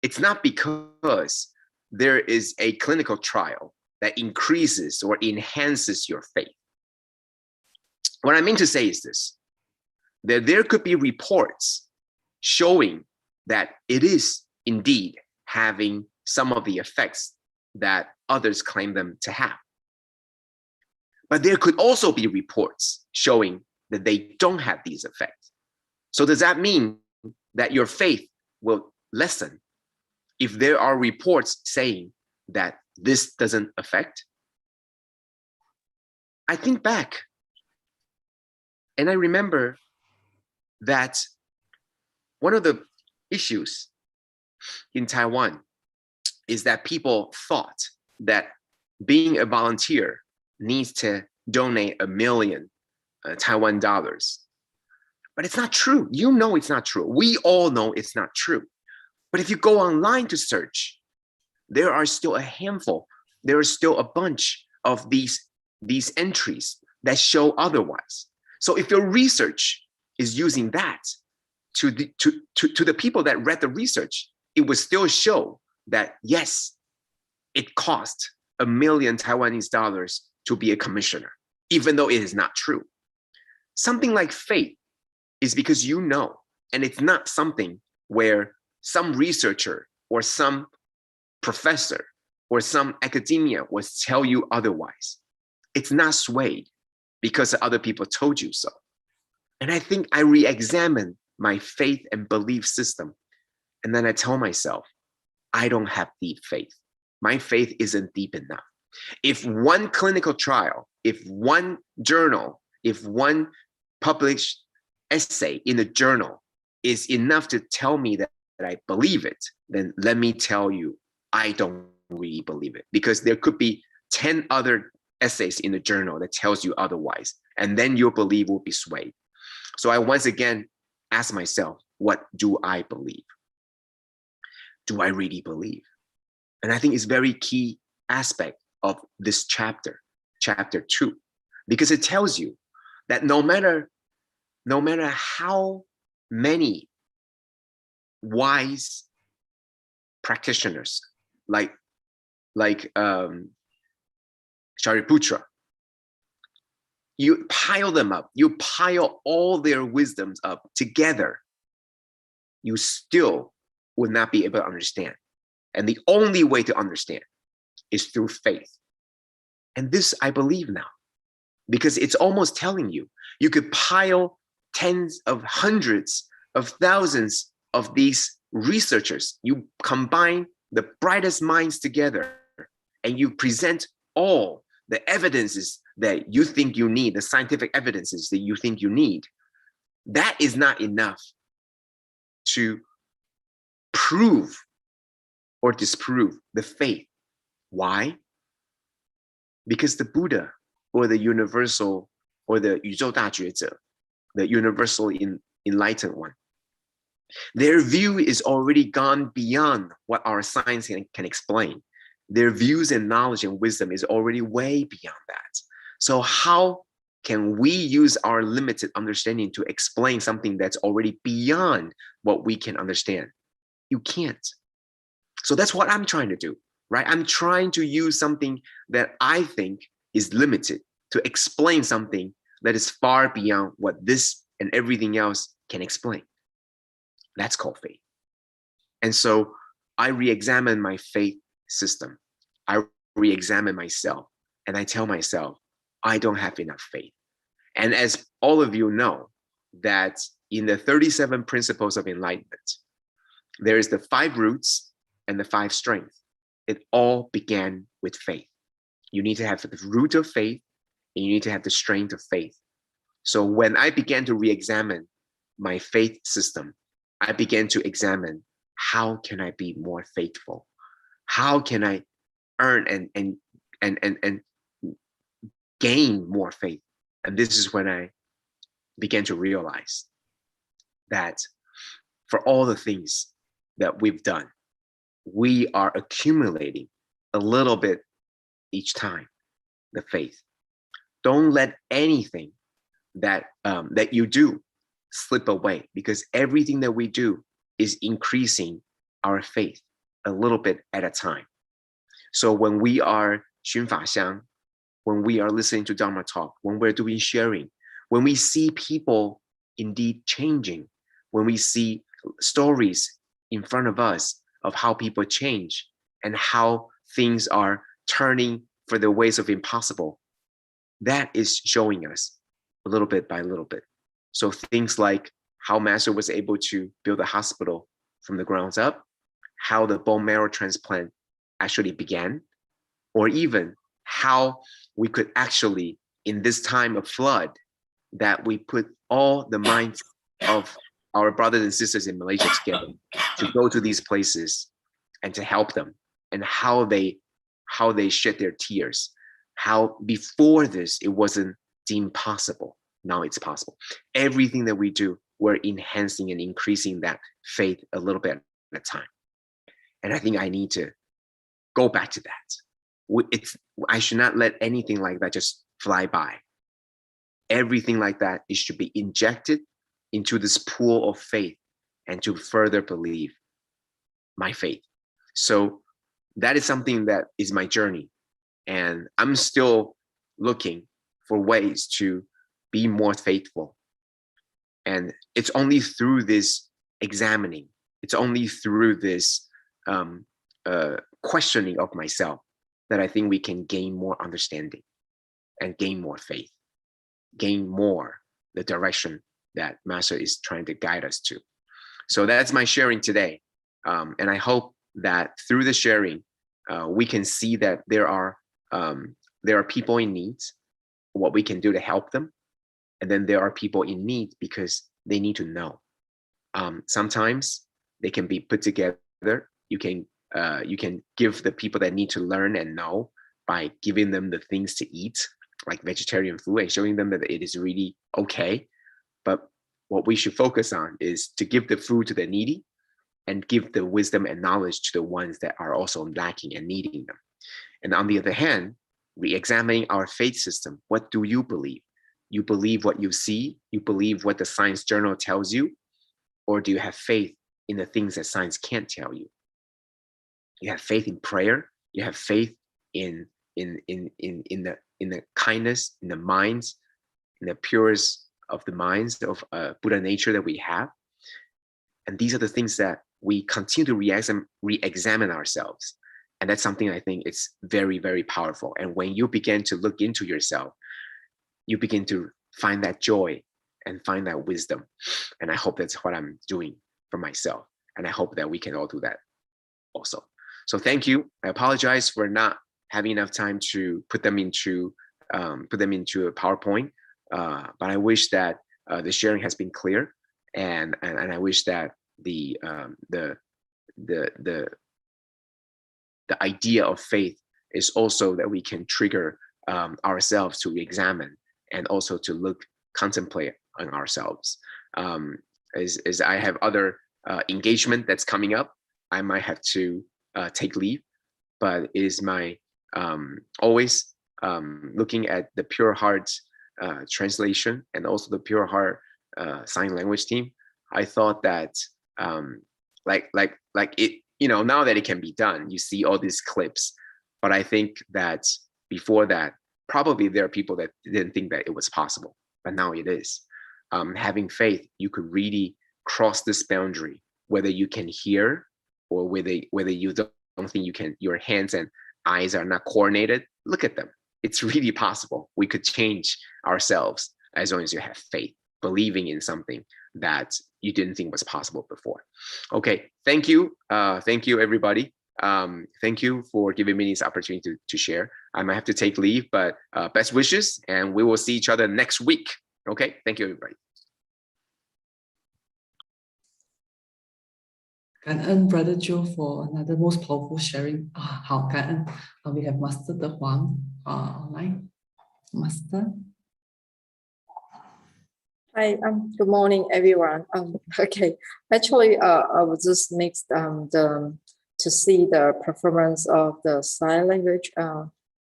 It's not because there is a clinical trial that increases or enhances your faith. What I mean to say is this, that there could be reports showing that it is indeed having some of the effects that others claim them to have. But there could also be reports showing that they don't have these effects. So does that mean that your faith will lessen if there are reports saying that this doesn't affect? I think back and I remember that one of the issues in Taiwan is that people thought that being a volunteer needs to donate 1 million Taiwan dollars. But it's not true. You know it's not true. We all know it's not true. But if you go online to search, there are still a handful, there is still a bunch of these entries that show otherwise. So if your research is using that to the people that read the research, it would still show that yes, it cost 1 million Taiwanese dollars to be a commissioner, even though it is not true. Something like faith is because you know, and it's not something where some researcher or some professor or some academia will tell you otherwise. It's not swayed because other people told you so. And I think I re-examine my faith and belief system. And then I tell myself, I don't have deep faith. My faith isn't deep enough. If one clinical trial, if one journal, if one published essay in a journal is enough to tell me that I believe it, then let me tell you, I don't really believe it, because there could be 10 other essays in the journal that tells you otherwise, and then your belief will be swayed. So I once again ask myself, what do I believe? Do I really believe? And I think it's a very key aspect of this chapter, chapter 2, because it tells you that no matter how many wise practitioners like Shariputra, you pile them up, you pile all their wisdoms up together, you still would not be able to understand. And the only way to understand is through faith. And this I believe now, because it's almost telling you, you could pile tens of hundreds of thousands of these researchers, you combine the brightest minds together, and you present all the evidences that you think you need, the scientific evidences that you think you need. That is not enough to prove or disprove the faith. Why? Because the Buddha or the universal or the 宇宙大觉者, the universal enlightened one, their view is already gone beyond what our science can explain. Their views and knowledge and wisdom is already way beyond that. So how can we use our limited understanding to explain something that's already beyond what we can understand? You can't. So that's what I'm trying to do, right? I'm trying to use something that I think is limited to explain something that is far beyond what this and everything else can explain. That's called faith. And so I re-examine my faith system. I re-examine myself, and I tell myself, I don't have enough faith. And as all of you know, that in the 37 principles of enlightenment, there is the 5 roots and the 5 strengths. It all began with faith. You need to have the root of faith, and you need to have the strength of faith. So when I began to re-examine my faith system, I began to examine, how can I be more faithful? How can I earn and gain more faith? And this is when I began to realize that for all the things that we've done, we are accumulating a little bit each time, the faith. Don't let anything that you do slip away, because everything that we do is increasing our faith a little bit at a time. So when we are 熏法香, when we are listening to Dharma talk, when we're doing sharing, when we see people indeed changing, when we see stories in front of us of how people change and how things are turning for the ways of impossible, that is showing us a little bit by little bit. So things like how Master was able to build a hospital from the grounds up, how the bone marrow transplant actually began, or even how we could actually, in this time of flood, that we put all the minds of our brothers and sisters in Malaysia together to go to these places and to help them, and how they shed their tears, how before this it wasn't deemed possible, now it's possible. Everything that we do, we're enhancing and increasing that faith a little bit at a time. And I think I need to go back to that. I should not let anything like that just fly by. Everything like that, it should be injected into this pool of faith and to further believe my faith. So that is something that is my journey. And I'm still looking for ways to be more faithful. And it's only through this examining, it's only through this questioning of myself that I think we can gain more understanding and gain more faith, gain more the direction that Master is trying to guide us to. So that's my sharing today. And I hope that through the sharing, we can see that there are people in need, what we can do to help them. And then there are people in need because they need to know. Sometimes they can be put together. You can give the people that need to learn and know by giving them the things to eat, like vegetarian food, and showing them that it is really okay. But what we should focus on is to give the food to the needy and give the wisdom and knowledge to the ones that are also lacking and needing them. And on the other hand, re-examining our faith system. What do you believe? You believe what you see? You believe what the science journal tells you? Or do you have faith in the things that science can't tell you? You have faith in prayer. You have faith in the kindness, in the minds, in the purest of the minds of Buddha nature that we have. And these are the things that we continue to re-examine ourselves. And that's something I think it's very, very powerful. And when you begin to look into yourself, you begin to find that joy and find that wisdom. And I hope that's what I'm doing for myself. And I hope that we can all do that also. So thank you. I apologize for not having enough time to put them into a PowerPoint. But I wish that the sharing has been clear, and I wish that the idea of faith is also that we can trigger ourselves to examine and also to contemplate on ourselves. As I have other engagement that's coming up, I might have to take leave, but it is my always looking at the Pure Heart translation and also the Pure Heart sign language team. I thought that like it, now that it can be done, you see all these clips, but I think that before that, probably there are people that didn't think that it was possible, but now it is. Having faith, you could really cross this boundary, whether you can hear or whether you don't think you can, your hands and eyes are not coordinated, look at them. It's really possible. We could change ourselves as long as you have faith, believing in something that you didn't think was possible before. Okay, thank you. Thank you, everybody. Thank you for giving me this opportunity to share. I might have to take leave, but best wishes, and we will see each other next week. Okay, thank you, everybody. 感恩 Brother Joe for another most powerful sharing. 好，感恩。We have Master DeHuang online. Master. Hi, good morning, everyone. Okay, actually, I was just mixed to see the performance of the sign language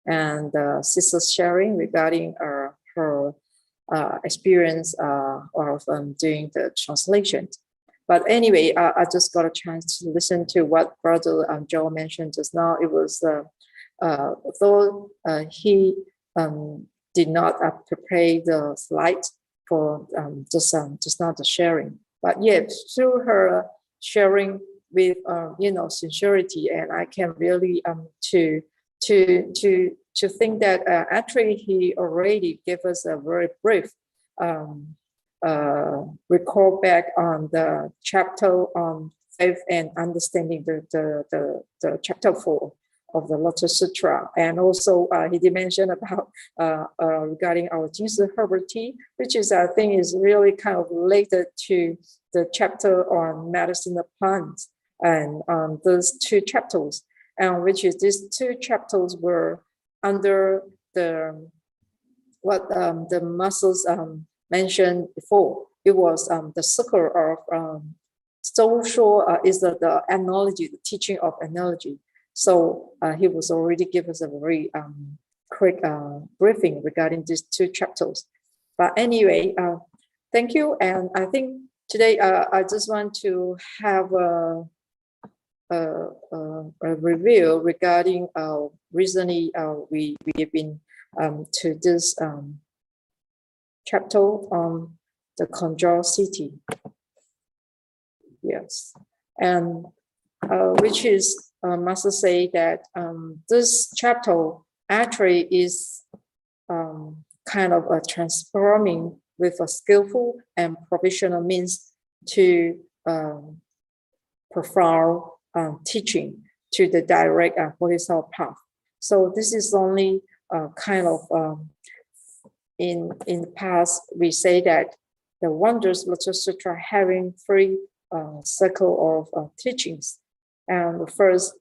and sister's sharing regarding her experience of doing the translation. But anyway, I just got a chance to listen to what Brother Joe mentioned just now. It was though he did not prepare the slides for just now the sharing, but yet through her sharing with sincerity, and I can really to think that actually he already gave us a very brief recall back on the chapter on faith and understanding, the chapter 4 of the Lotus Sutra. And also he did mention about regarding our Jingsi herbal tea, which is, I think, is really kind of related to the chapter on medicinal plants, and those 2 chapters, and which is these 2 chapters were under the the masters mentioned before. It was the circle of social is the analogy, the teaching of analogy. So he was already give us a very quick briefing regarding these 2 chapters. But anyway, thank you. And I think today I just want to have a review regarding recently we have been to this chapter on the control city. Yes, and which is Master say that this chapter actually is kind of a transforming with a skillful and professional means to profound teaching to the direct horizontal path. So this is only kind of in the past we say that the wonders Lotus Sutra having 3 circle of teachings, and the first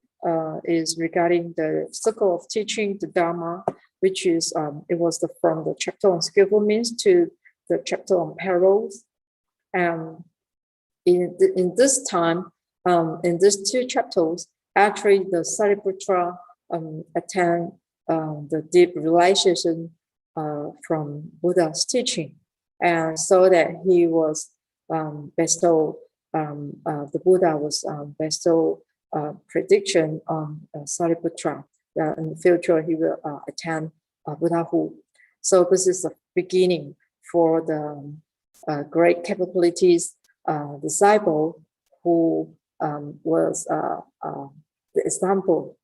is regarding the circle of teaching, the Dharma, which is it was from the chapter on skillful means to the chapter on parables. And in this time, in these 2 chapters, actually the Sariputra attend the deep realization from Buddha's teaching, and so that he was bestowed. The Buddha was bestowed prediction on Sariputra that in the future he will attend Buddhahood. So this is the beginning for the great capabilities disciple who was the example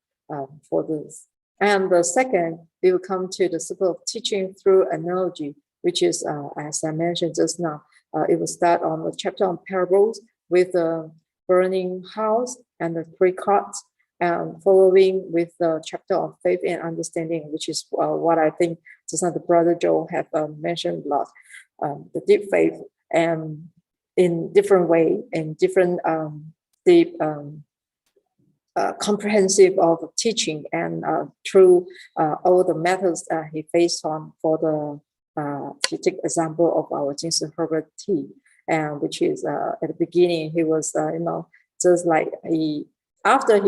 for this. And the second, we will come to the circle of teaching through analogy, which is, as I mentioned just now, it will start on the chapter on parables with the burning house and the 3 carts, and following with the chapter on faith and understanding, which is what I think just now the Brother Joe have mentioned a lot, the deep faith, and in different way, in different deep comprehensive of teaching, and through all the methods he faced on for the to take example of our Jingsi herbal tea, and which is at the beginning he was just like after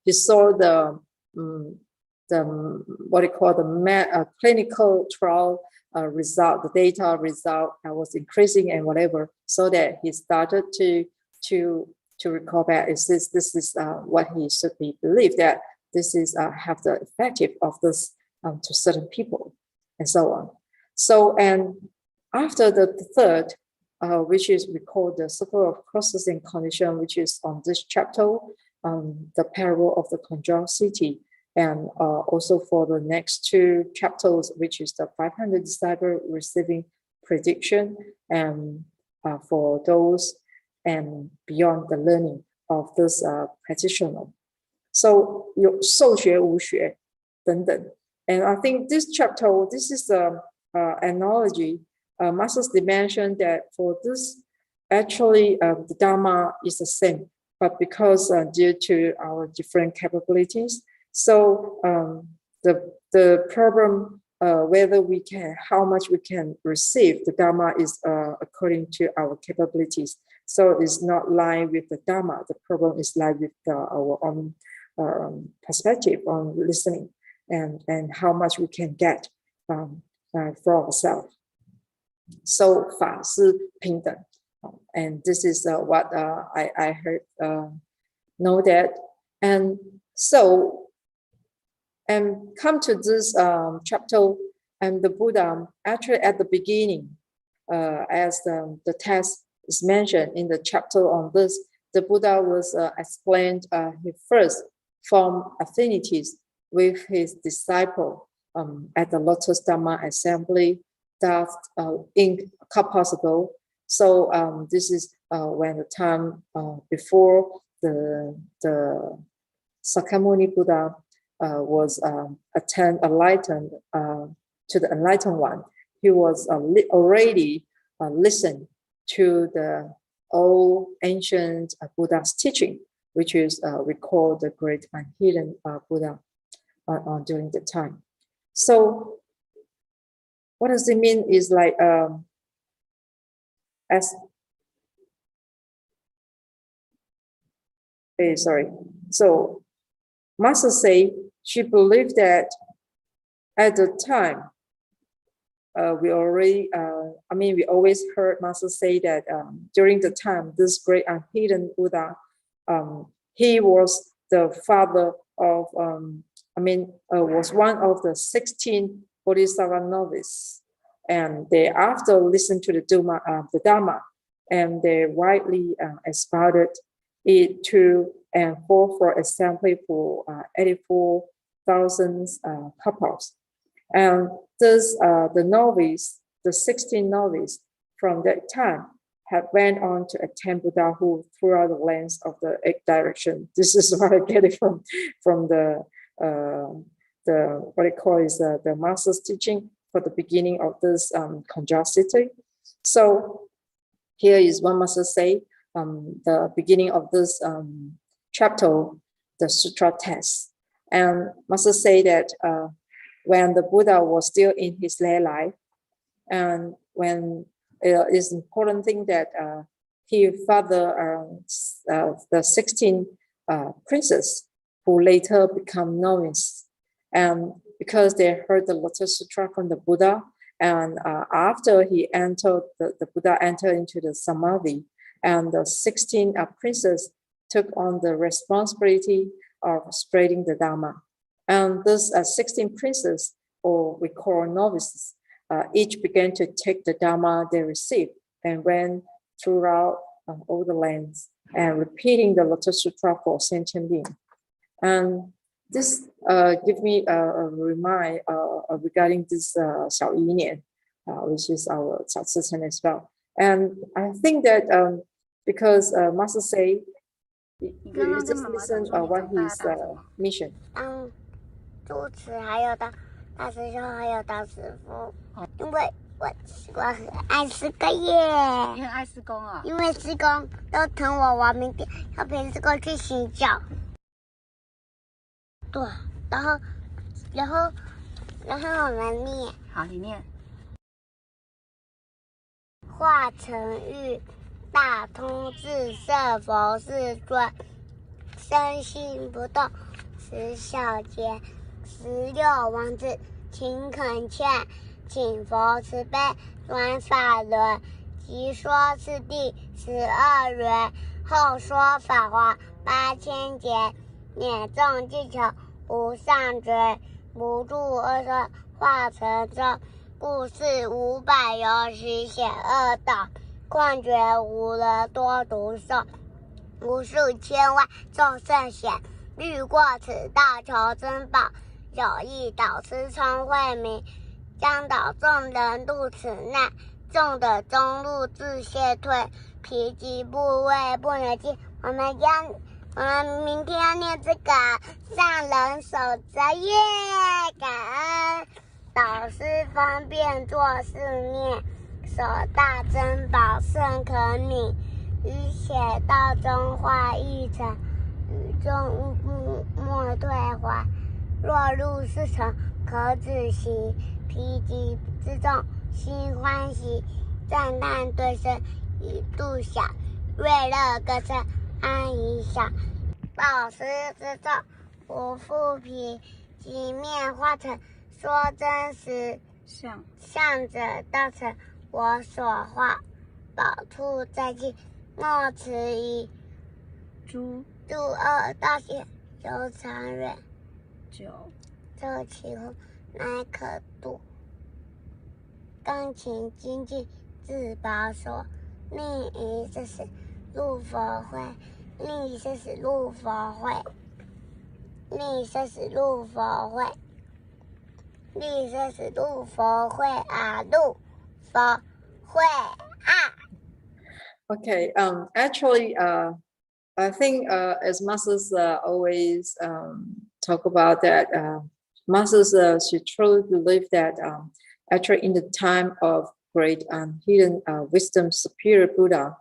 he saw the what they call the clinical trial result, the data result was increasing and whatever, so that he started to recall back, this is what he should be believed, that this is have the effective of this to certain people, and so on. So, and after the 3rd, which is we call the circle of causes and condition, which is on this chapter, the parable of the conjoined city, and also for the next 2 chapters, which is the 500 disciples receiving prediction, and for those and beyond the learning of this practitioner. So 有受学无学等等. And I think this chapter, this is the analogy. Masters mentioned that for this, actually the Dharma is the same, but because due to our different capabilities, so the problem whether we can, how much we can receive the Dharma is according to our capabilities. So it's not lying with the Dharma. The problem is lying with our own perspective on listening, and how much we can get for ourselves. So 法是平等. And this is what I heard know that. And so, and come to this chapter, and the Buddha actually at the beginning, as the text is mentioned in the chapter on this, the Buddha was explained his first form affinities with his disciple at the Lotus Dharma Assembly that in couple ago. So this is when the time before the Sakyamuni Buddha was enlightened to the enlightened one. He was already listened to the old ancient Buddha's teaching, which is we call the great unhidden Buddha during the time. So what does it mean is like so Master say she believed that at the time we always heard Master say that during the time this great unhidden Buddha, he was the father of was one of the 16 Bodhisattva novices, and they after listened to the Dharma, and they widely expounded it to and for example for 84,000 couples. And thus the novice, the 16 novices from that time had went on to attend Buddhahood throughout the length of the 8 directions. This is what I get it from the what I call is the master's teaching for the beginning of this conjugity. So here is what Master say, the beginning of this chapter, the sutra text. And Master say that when the Buddha was still in his lay life, and when it is important thing that he father the 16 princes who later become novices, and because they heard the Lotus Sutra from the Buddha, and after he entered, the Buddha entered into the Samadhi, and the 16 princes took on the responsibility of spreading the Dharma. And those 16 princes, or we call novices, each began to take the Dharma they received and went throughout all the lands and repeating the Lotus Sutra for sentient beings. And this gives me a remind regarding this Xiao Yi Nie, which is our Tzu Chi as well. And I think that because Master say, you just listen what his mission. 主持还有大师兄还有大师父，因为我很爱施工耶。你很爱施工啊？因为施工都疼我，我明天要陪施工去洗脚。对，然后我们念。好，你念。化成玉，大通智摄佛世尊，身心不动，十小劫。16王子，请恳切，请佛慈悲，转法轮，即说次第12轮，后说法华8000劫，念众即求无上觉，不住恶说化成咒，故事500由许显恶道，况觉无人多读诵，无数千万众圣贤，欲过此道求珍宝。有意导师聪慧明，将导众人入此难，众的中路自谢退，疲极部位不能进。我们明天要念这个上人守则耶，感恩导师方便做事念，守大珍宝甚可拟，于写道中化一成，与众勿不莫退还。若入世成，可止息，疲极之众，心欢喜，赞叹对声，以度小，瑞乐歌声，安怡想，导师之众，不复疲，即面化成，说真实，向者道成我所画，宝兔在进，莫迟疑。猪猪二大写，修长远，九这其后乃可度。钢琴经济自保所，另一这是入佛会，另一这是入佛会，另一这是入佛会，另一这是入佛会啊，入佛会啊。Okay, actually, I think as masters always talk about that, masters should truly believe that actually in the time of great hidden wisdom superior Buddha,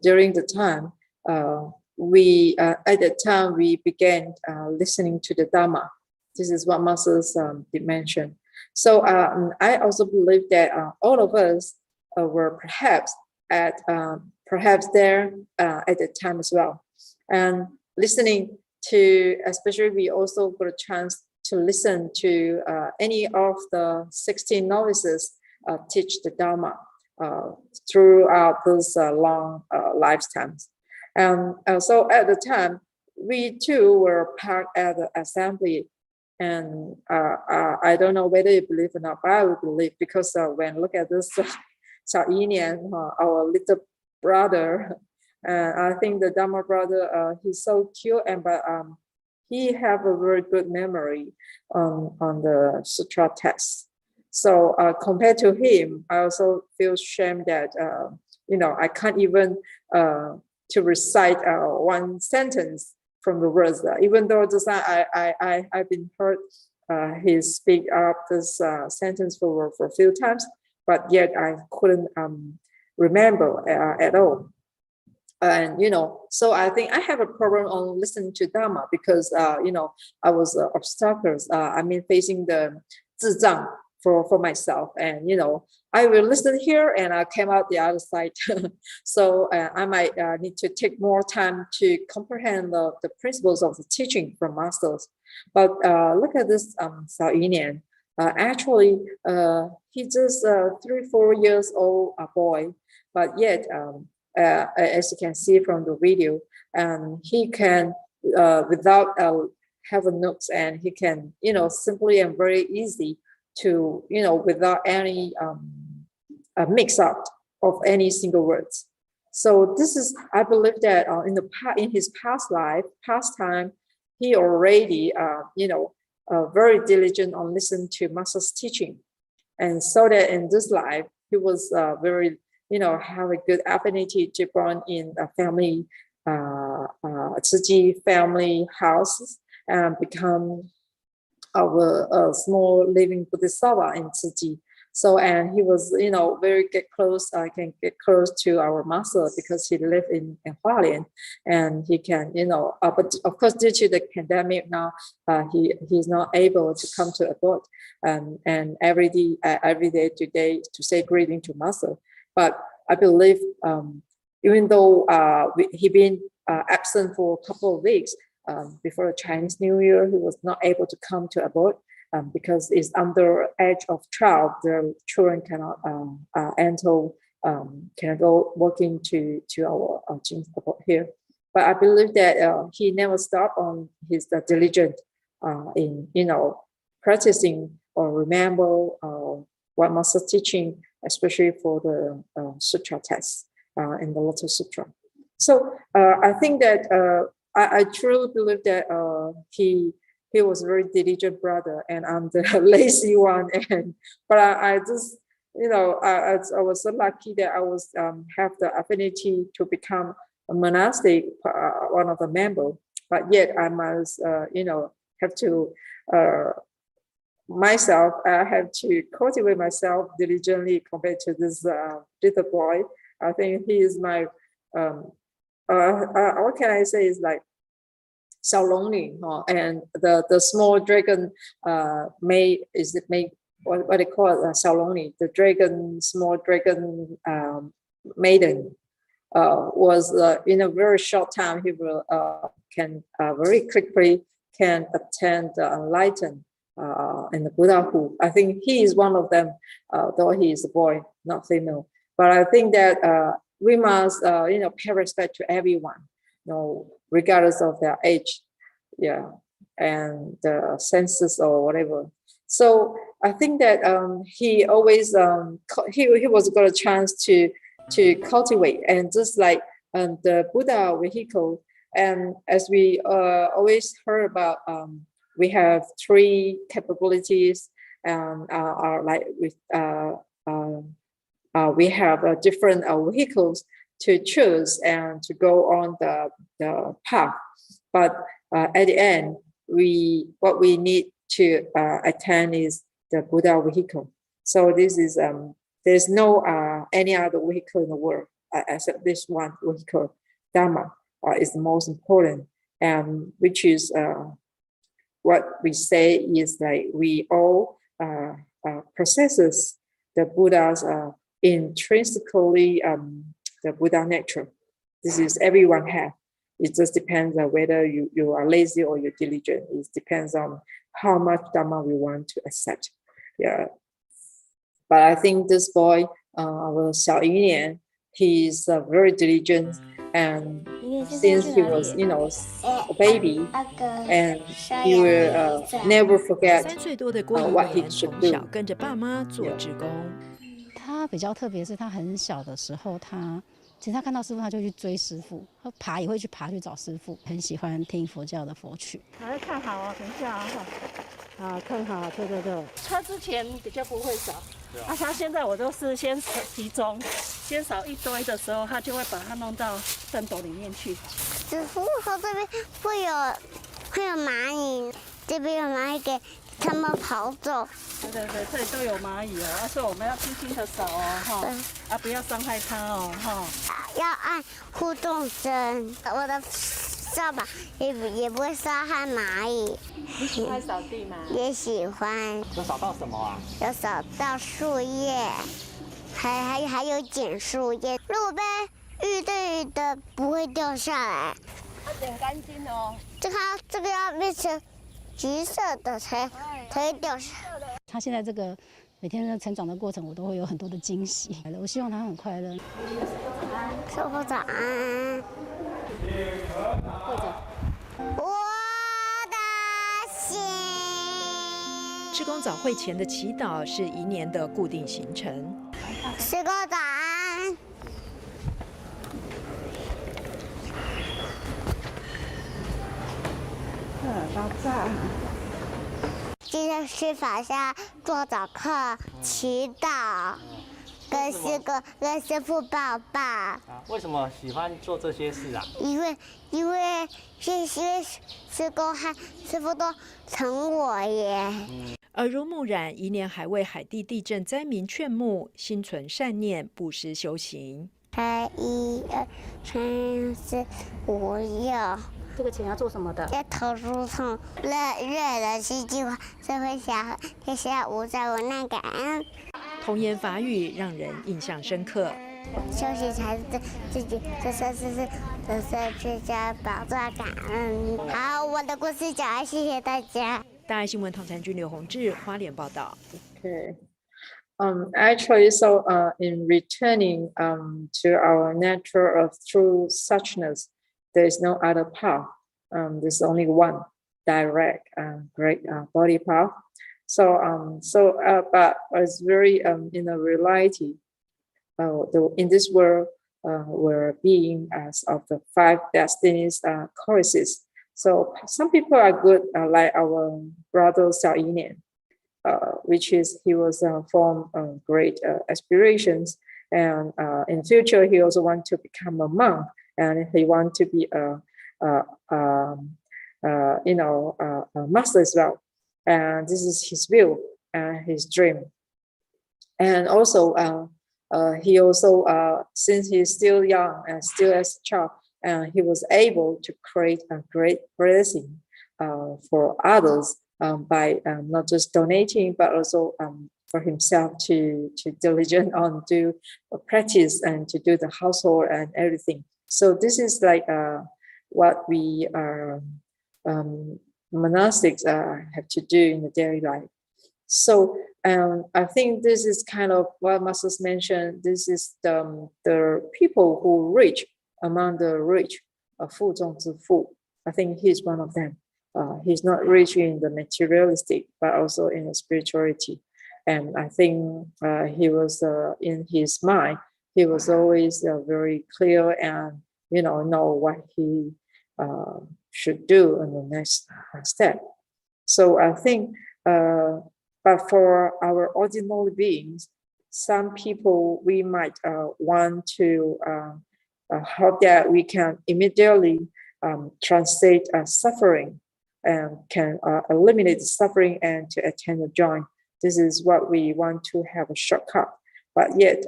during the time, at that time we began listening to the Dharma. This is what masters did mention. So I also believe that all of us were perhaps there at the time as well, and listening to, especially we also got a chance to listen to any of the 16 novices teach the Dharma throughout those long lifetimes. And so at the time, we too were part at the assembly. And I don't know whether you believe or not, but I would believe, because when look at this Sis Lian Nie, our little brother, I think the Dharma brother, he's so cute, and but he have a very good memory on the sutra text. So compared to him, I also feel shame that I can't even to recite one sentence from the words. Even though just I've been heard he speak up this sentence for a few times, but yet I couldn't remember at all. And so I think I have a problem on listening to Dharma, because I was obstacles. Facing the zizang for myself, and I will listen here and I came out the other side. So I might need to take more time to comprehend the principles of the teaching from masters. But look at this Sis Lian Nie. Actually, he's just 3-4 years old boy, but yet as you can see from the video, he can without having notes, and he can simply and very easy to without any mix up of any single words. So this is, I believe that in his past time, he already very diligent on listening to master's teaching, and so that in this life he was very have a good affinity to born in a family Tzu Chi family houses, and become our small living Bodhisattva in Tzu Chi. So, and he was very can get close to our master, because he lived in Hualien, and he can but of course due to the pandemic now, he's not able to come to abode and every day today to say greeting to master. But I believe even though he been absent for a couple of weeks before the Chinese New Year, he was not able to come to abode because it's under age of 12. The children cannot enter, cannot go walking to our Ching abode here. But I believe that he never stopped on his diligence in practicing or remember what master teaching, especially for the sutra text in the Lotus Sutra. So I think that I truly believe that he was a very diligent brother, and I'm the lazy one. But I just I was so lucky that I was have the affinity to become a monastic one of the members. But yet I must have to myself, I have to cultivate myself diligently compared to this little boy. I think he is my, what can I say, is like Xiao Lonely, and the small dragon what they call it, Xiao Lonely, the small dragon maiden, was in a very short time he will can very quickly can attain the enlightened. And the Buddhahood. I think he is one of them, though he is a boy, not female. But I think that we must, pay respect to everyone, regardless of their age, and the census or whatever. So I think that he always he was got a chance to cultivate, and just like the Buddha vehicle. And as we always heard about, we have 3 capabilities, and we have different vehicles to choose and to go on the path. But at the end, what we need to attend is the Buddha vehicle. So this is there's no any other vehicle in the world except this one vehicle. Dharma is the most important, and which is what we say is like we all possesses the Buddha's intrinsically the Buddha nature. This is everyone have. It just depends on whether you are lazy or you're diligent. It depends on how much Dharma we want to accept. But I think this boy, our Xiao Nie, he is very diligent, and since he was, a baby, and he will never forget 3岁多的郭怡 what he 莲 should 从 do. 小跟着爸妈做志工。他比较特别，是他很小的时候，其实他看到师父，他就去追师父，他爬也会去爬去找师父，很喜欢听佛教的佛曲。来看好哦，等一下啊，看好，对。他之前比较不会扫，他现在我都是先集中，先扫一堆的时候，他就会把它弄到灯斗里面去。师父说这边会有蚂蚁，这边有蚂蚁给他们跑走。对，这里都有蚂蚁哦，所以我们要轻轻的扫哦，不要伤害它哦，要按互动针，我的扫把也不会伤害蚂蚁。你喜欢扫地吗？也喜欢。有扫到什么啊？有扫到树叶，还有捡树叶。如果被遇的不会掉下来。要捡干净哦。这个要变成橘色的才会掉下来。他现在这个每天的成长的过程，我都会有很多的惊喜。我希望他很快乐。师父早安。我的心。志工早会前的祈祷是一年的固定行程。师公早安。爆炸。今天去法下做早课、祈祷，跟师父抱抱。为什么喜欢做这些事啊？因为这些师公和师父都疼我耶。耳濡目染，一年还为海地地震灾民劝募，心存善念，布施修行。1、2、3、4、5、6。这个钱要做什么的？要投入从热的戏剧化社会天下无灾无难感恩。童言法语让人印象深刻。修行才是自己这最佳宝藏感恩。好，我的故事讲完，谢谢大家。大爱新闻唐参军刘宏志花莲报道。Okay. Actually, so in returning to our nature of true suchness, there is no other path. There's only one direct, great body path. So, but it's very in a reality. In this world, we're being as of the 5 destinies choruses. So some people are good, like our brother Xiao Nie, which is he was from great aspirations, and in future he also want to become a monk, and he want to be a master as well. And this is his will and his dream. And also, he also, since he's still young and still as a child, he was able to create a great blessing for others by not just donating, but also for himself to diligent on do practice and to do the household and everything. So this is like what we monastics have to do in the daily life. So I think this is kind of what Masters mentioned. This is the people who rich among the rich, 富中之富. I think he's one of them. He's not rich in the materialistic, but also in the spirituality. And I think he was in his mind, he was always very clear and know what he should do in the next step. So I think, but for our ordinary beings, some people we might want to hope that we can immediately translate suffering and can eliminate the suffering and to attain the joy. This is what we want to have a shortcut. But yet,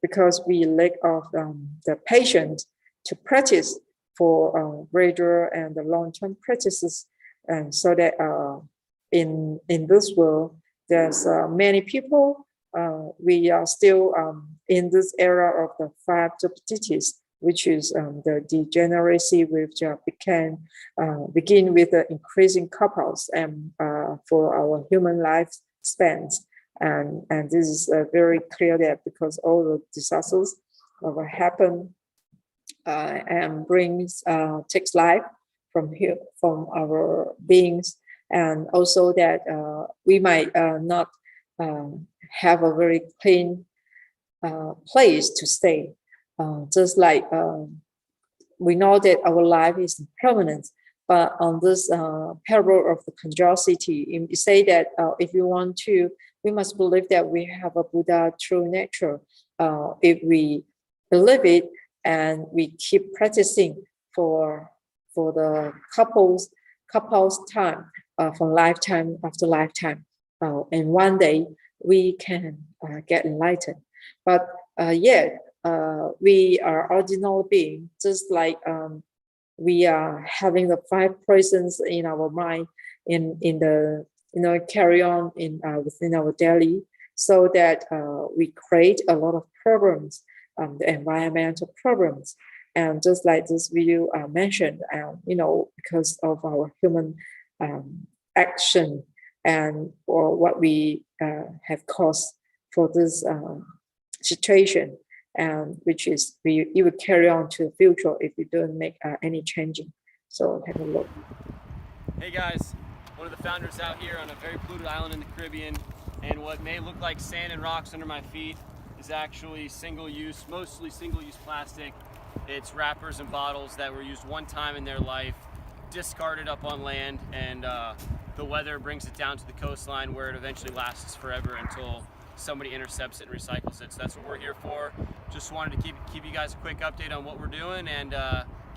because we lack of the patience to practice for greater and the long-term practices, and so that in this world, there's many people, we are still in this era of the 5 stupidities, which is the degeneracy which begin with the increasing couples and for our human lifespans. And this is very clear that because all the disasters happen and takes life from our beings, and also that we might not have a very clean place to stay. Just like we know that our life is impermanent, but on this parable of the curiosity, you say that if you want to, we must believe that we have a Buddha true nature. If we believe it and we keep practicing for the couples time, from lifetime after lifetime, and one day we can get enlightened. But yet we are ordinary beings, just like we are having the 5 presence in our mind, in the carry on within our daily, so that we create a lot of problems, the environmental problems. And just like this video mentioned, because of our human action and or what we have caused for this situation, and which is it will carry on to the future if we don't make any changing. So have a look. Hey guys, one of the founders out here on a very polluted island in the Caribbean, and what may look like sand and rocks under my feet is actually mostly single-use plastic. It's wrappers and bottles that were used one time in their life, discarded up on land, and the weather brings it down to the coastline where it eventually lasts forever until somebody intercepts it and recycles it. So that's what we're here for. Just wanted to keep you guys a quick update on what we're doing, and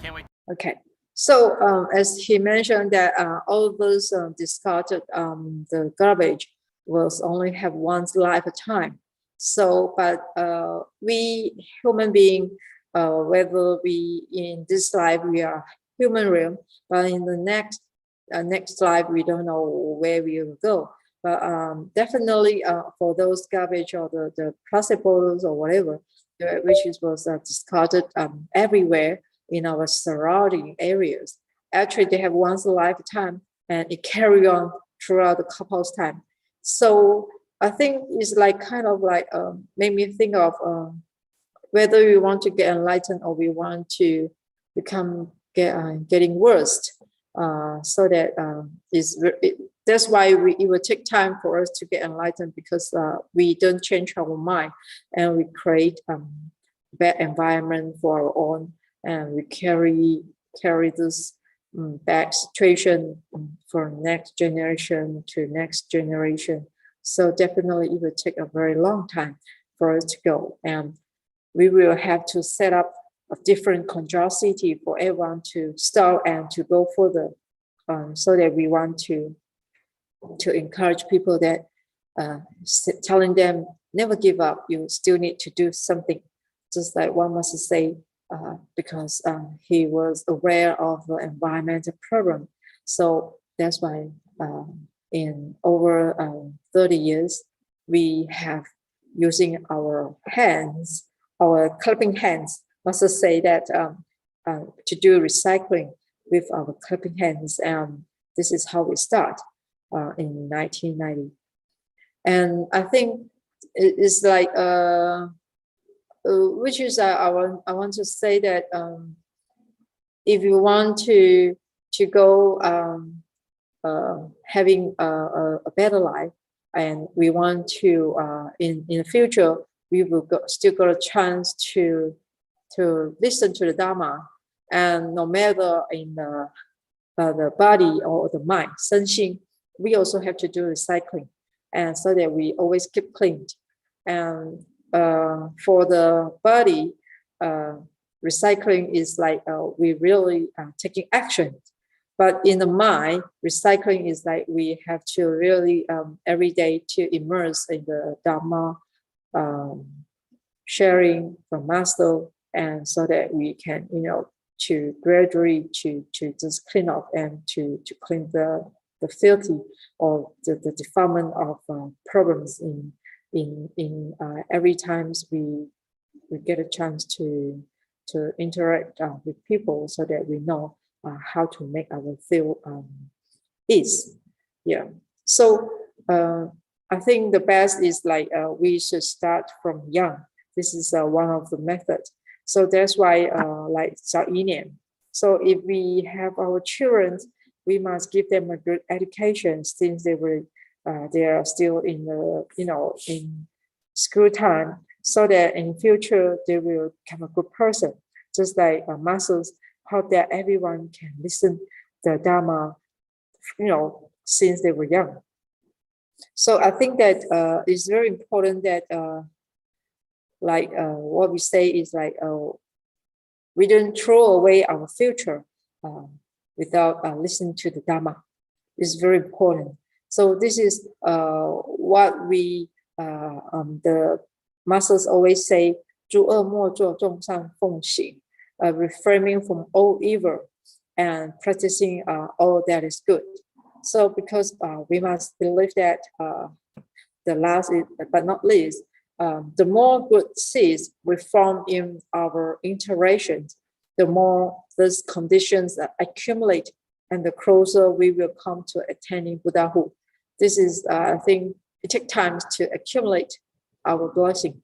can't wait. Okay. So as he mentioned that all of those discarded the garbage was only have one's lifetime. So, but we human being, whether we in this life we are human realm, but in the next life we don't know where we will go. But definitely for those garbage or the plastic bottles or whatever, which was discarded everywhere in our surrounding areas. Actually, they have once a lifetime, and it carry on throughout the couple's time. So I think it's like kind of like made me think of whether we want to get enlightened or we want to become getting worse. So that that's why it will take time for us to get enlightened, because we don't change our mind and we create bad environment for our own, and we carry this bad situation from next generation to next generation. So definitely it will take a very long time for us to go, and we will have to set up a different curiosity for everyone to start and to go further, so that we want to encourage people that telling them never give up, you still need to do something. Just like one must say, because he was aware of the environmental problem. So that's why in over 30 years, we have using our hands, our clapping hands, must say that to do recycling with our clapping hands. This is how we start in 1990. And I think it's like which is I want to say that if you want to go having a better life, and we want to in the future we will still got a chance to listen to the Dharma, and no matter in the body or the mind, 身心, we also have to do recycling, and so that we always keep clean. And for the body, recycling is like we really taking action. But in the mind, recycling is like we have to really every day to immerse in the Dharma, sharing from Master, and so that we can, to gradually to just clean up and to clean the filthy or the defilement of problems in every times we get a chance to interact with people, so that we know how to make our feel ease. Yeah. So I think the best is like we should start from young. This is one of the methods. So that's why like Sis Lian Nie. So if we have our children, we must give them a good education since they are still in the in school time, so that in future they will become a good person. Just like masters, how that everyone can listen the Dharma, since they were young. So I think that it's very important that what we say is like we don't throw away our future without listening to the Dharma. It's very important. So this is what we the masters always say, 诸恶莫作，众善奉行, refraining from all evil and practicing all that is good. So because we must believe that the last is, but not least, the more good seeds we form in our interactions, the more these conditions accumulate, and the closer we will come to attaining Buddhahood. This is, I think, it takes time to accumulate our blessing.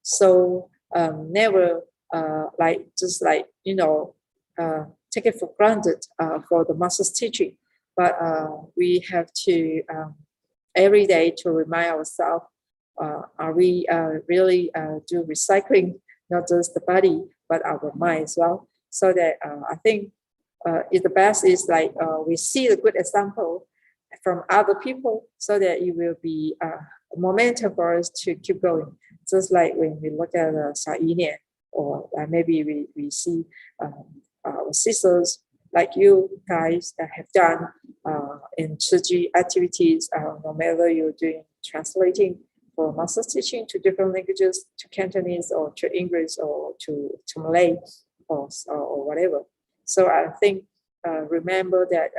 So never take it for granted for the master's teaching, but we have to every day to remind ourselves, are we really do recycling, not just the body, but our mind as well. So that I think the best is like we see the good example from other people, so that it will be a momentum for us to keep going. Just like when we look at Sis Lian Nie, or maybe we see our sisters like you guys that have done in Tzu Chi activities, no matter you're doing translating for master's teaching to different languages, to Cantonese or to English or to Malay or whatever. So I think remember that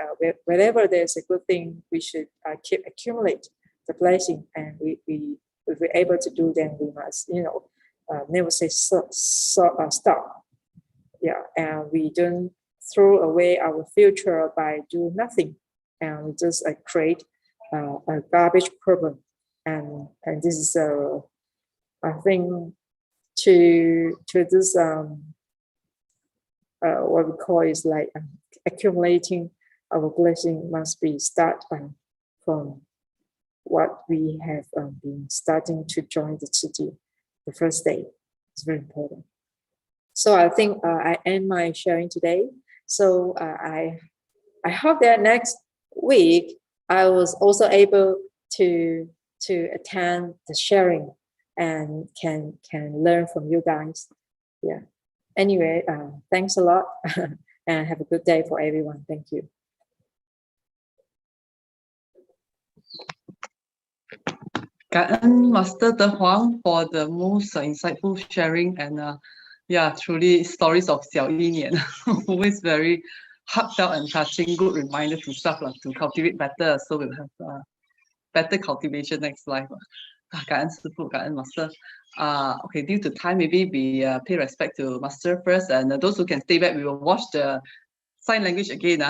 whenever there's a good thing, we should keep accumulate the blessing, and if we're able to do, then we must never say stop. Yeah, and we don't throw away our future by doing nothing, and we just create a garbage problem. And this is I think to this what we call is like accumulating our blessing must be start from what we have been starting to join the Tzu Chi the first day. It's very important. So I think I end my sharing today. So I hope that next week I was also able to attend the sharing and can learn from you guys. Yeah. Anyway, thanks a lot and have a good day for everyone. Thank you. Cảm ơn Master DeHuang for the most insightful sharing, and truly stories of Sis Lian Nie, always very heartfelt and touching, good reminder to self to cultivate better, so we'll have better cultivation next life. 感恩师父，感恩 Master. Okay, due to time, maybe we pay respect to Master first, and those who can stay back, we will watch the sign language again.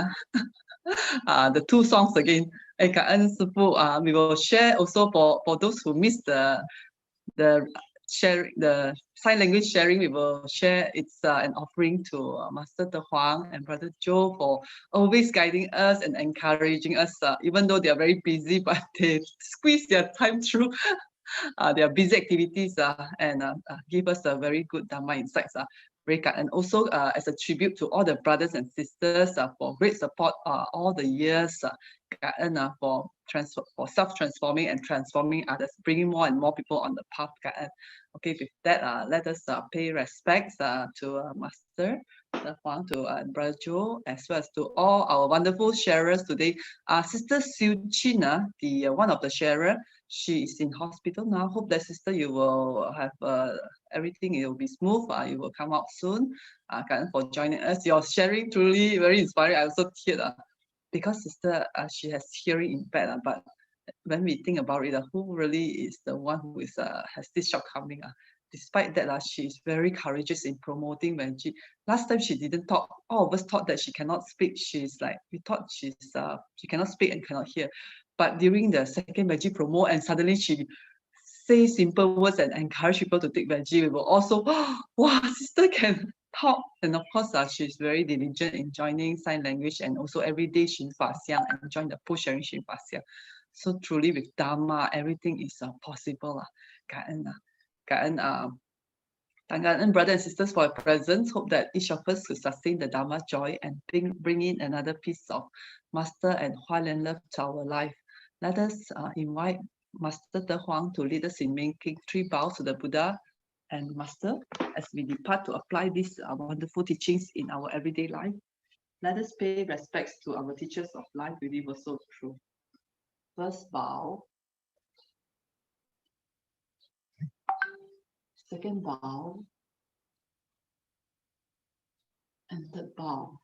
The 2 songs again. 感恩师父we will share also for those who miss the sharing, the sign language sharing, we will share. It's an offering to Master DeHuang and Brother Joe for always guiding us and encouraging us, even though they are very busy, but they squeeze their time through their busy activities and give us a very good Dharma insights. And also as a tribute to all the brothers and sisters for great support all the years, for self-transforming and transforming others, bringing more and more people on the path. Okay, with that, let us pay respects to Master Huang, to Brother Joe, as well as to all our wonderful sharers today. Sister Tzu Chi, the one of the sharer, she is in hospital now. Hope that sister you will have everything. It will be smooth. You will come out soon. For joining us. Your sharing truly very inspiring. I also teared because sister she has hearing impaired. But when we think about it, who really is the one who is has this shortcoming? Despite that, she is very courageous in promoting when last time she didn't talk. All of us thought that she cannot speak. She's like, we thought she cannot speak and cannot hear. But during the second veggie promo, and suddenly she say simple words and encourage people to take veggie, we will also, wow, sister can talk. And of course, she's very diligent in joining sign language, and also every day Xin Fa Xiang and join the push sharing Xin Fa Xiang. So truly with Dharma, everything is possible. Thank God, brothers and sisters, for your presence. Hope that each of us will sustain the Dharma joy and bring in another piece of Master and Hualien love to our life. Let us invite Master DeHuang to lead us in making 3 bows to the Buddha and Master as we depart to apply these wonderful teachings in our everyday life. Let us pay respects to our teachers of life. We were so true. First bow. Second bow. And third bow.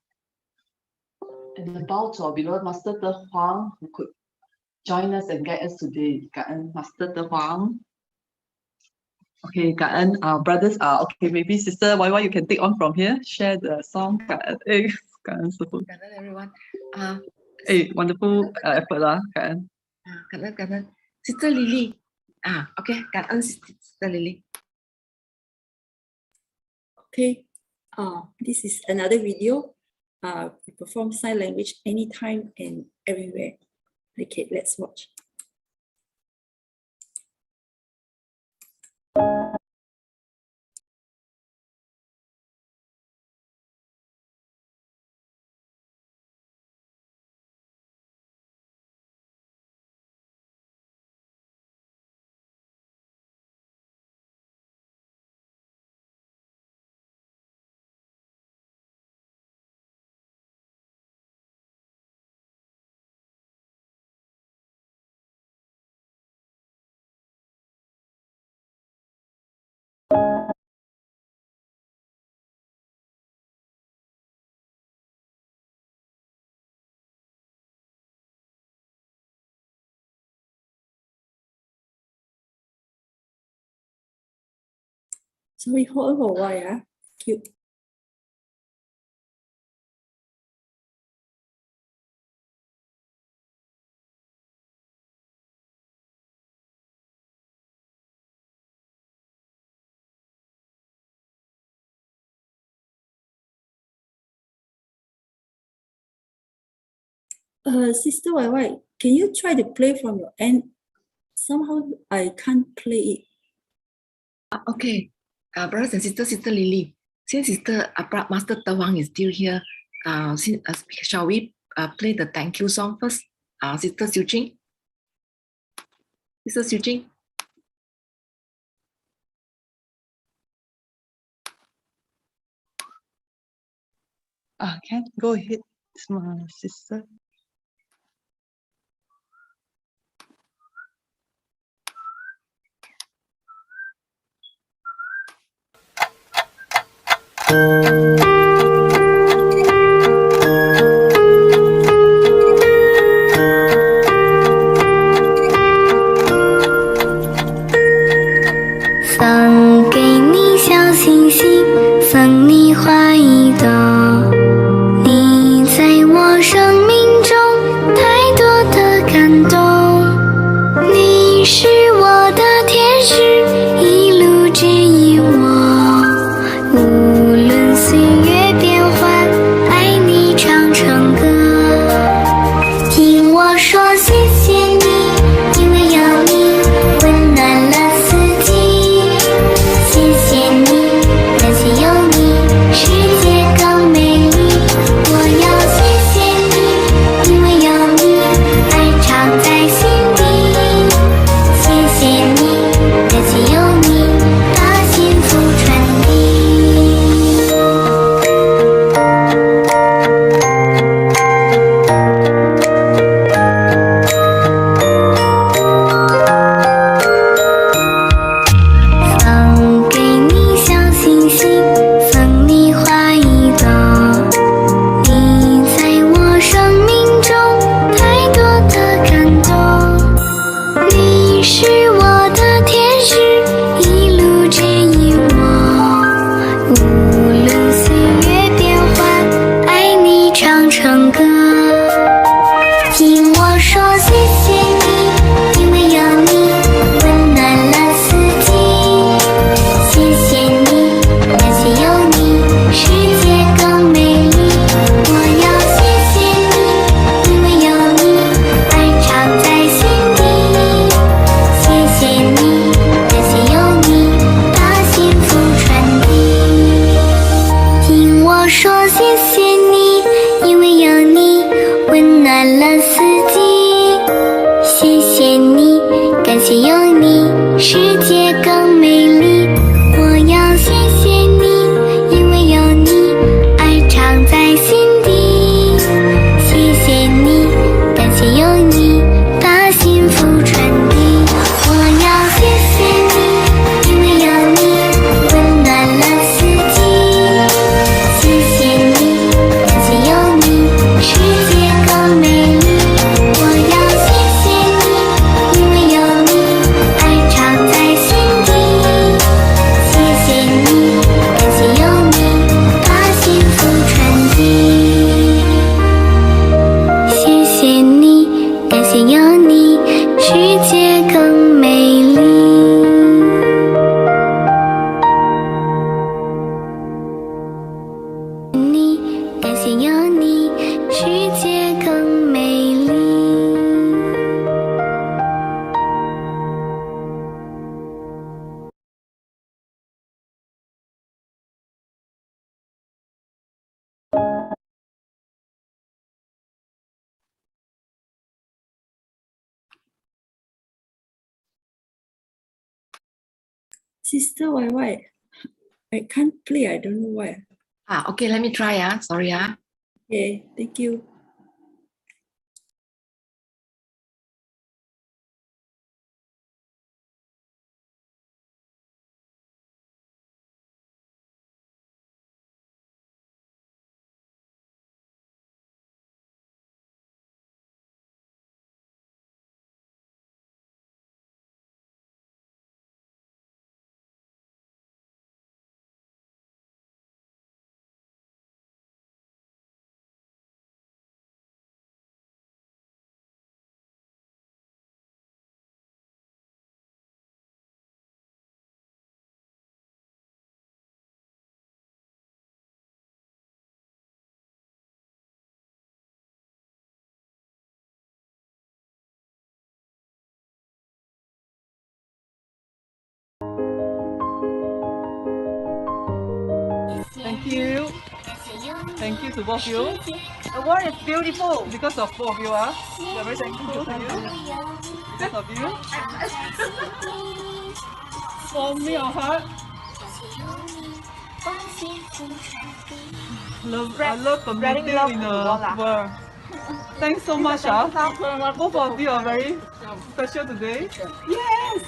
And the bow to our beloved Master DeHuang, who could join us and guide us today. Master DeHuang. Okay, brothers, okay, maybe Sister Wai you can take on from here, share the song. Everyone. Wonderful effort Sister Lily. Okay, Sister Lily. Okay, this is another video. We perform sign language anytime and everywhere. Okay, let's watch. So we hold for a while. Cute. Sister Wai, can you try to play from your end? Somehow I can't play it. Okay, brothers and sisters, Sister Lily, since Sister Master DeHuang is still here, shall we play the thank you song first? Sister Tzu Chi? Sister Tzu Chi? Can go ahead, my sister.你在我生命中太多的感世界更美丽。我要谢谢你，因为有你，爱常在心底。谢谢你，感谢有你，把幸福传递。我要谢谢你，因为有你，温暖了四季。谢谢你，感谢有你，世界更美丽。我要谢谢你，因为有你，爱常在心底。谢谢你，感谢有你，把幸福传递。谢谢你，感谢有你，世界更美丽。你，感谢有你，世界更美丽。Sister YY, I can't play. I don't know why. Okay, let me try. Sorry. Okay, thank you. Thank you. Thank you to both of you. The world is beautiful because of both of you. We are very thankful to you. Because of you. From me or heart. I love the meeting in the world. Thanks so much. Both of you are very special today. Yes!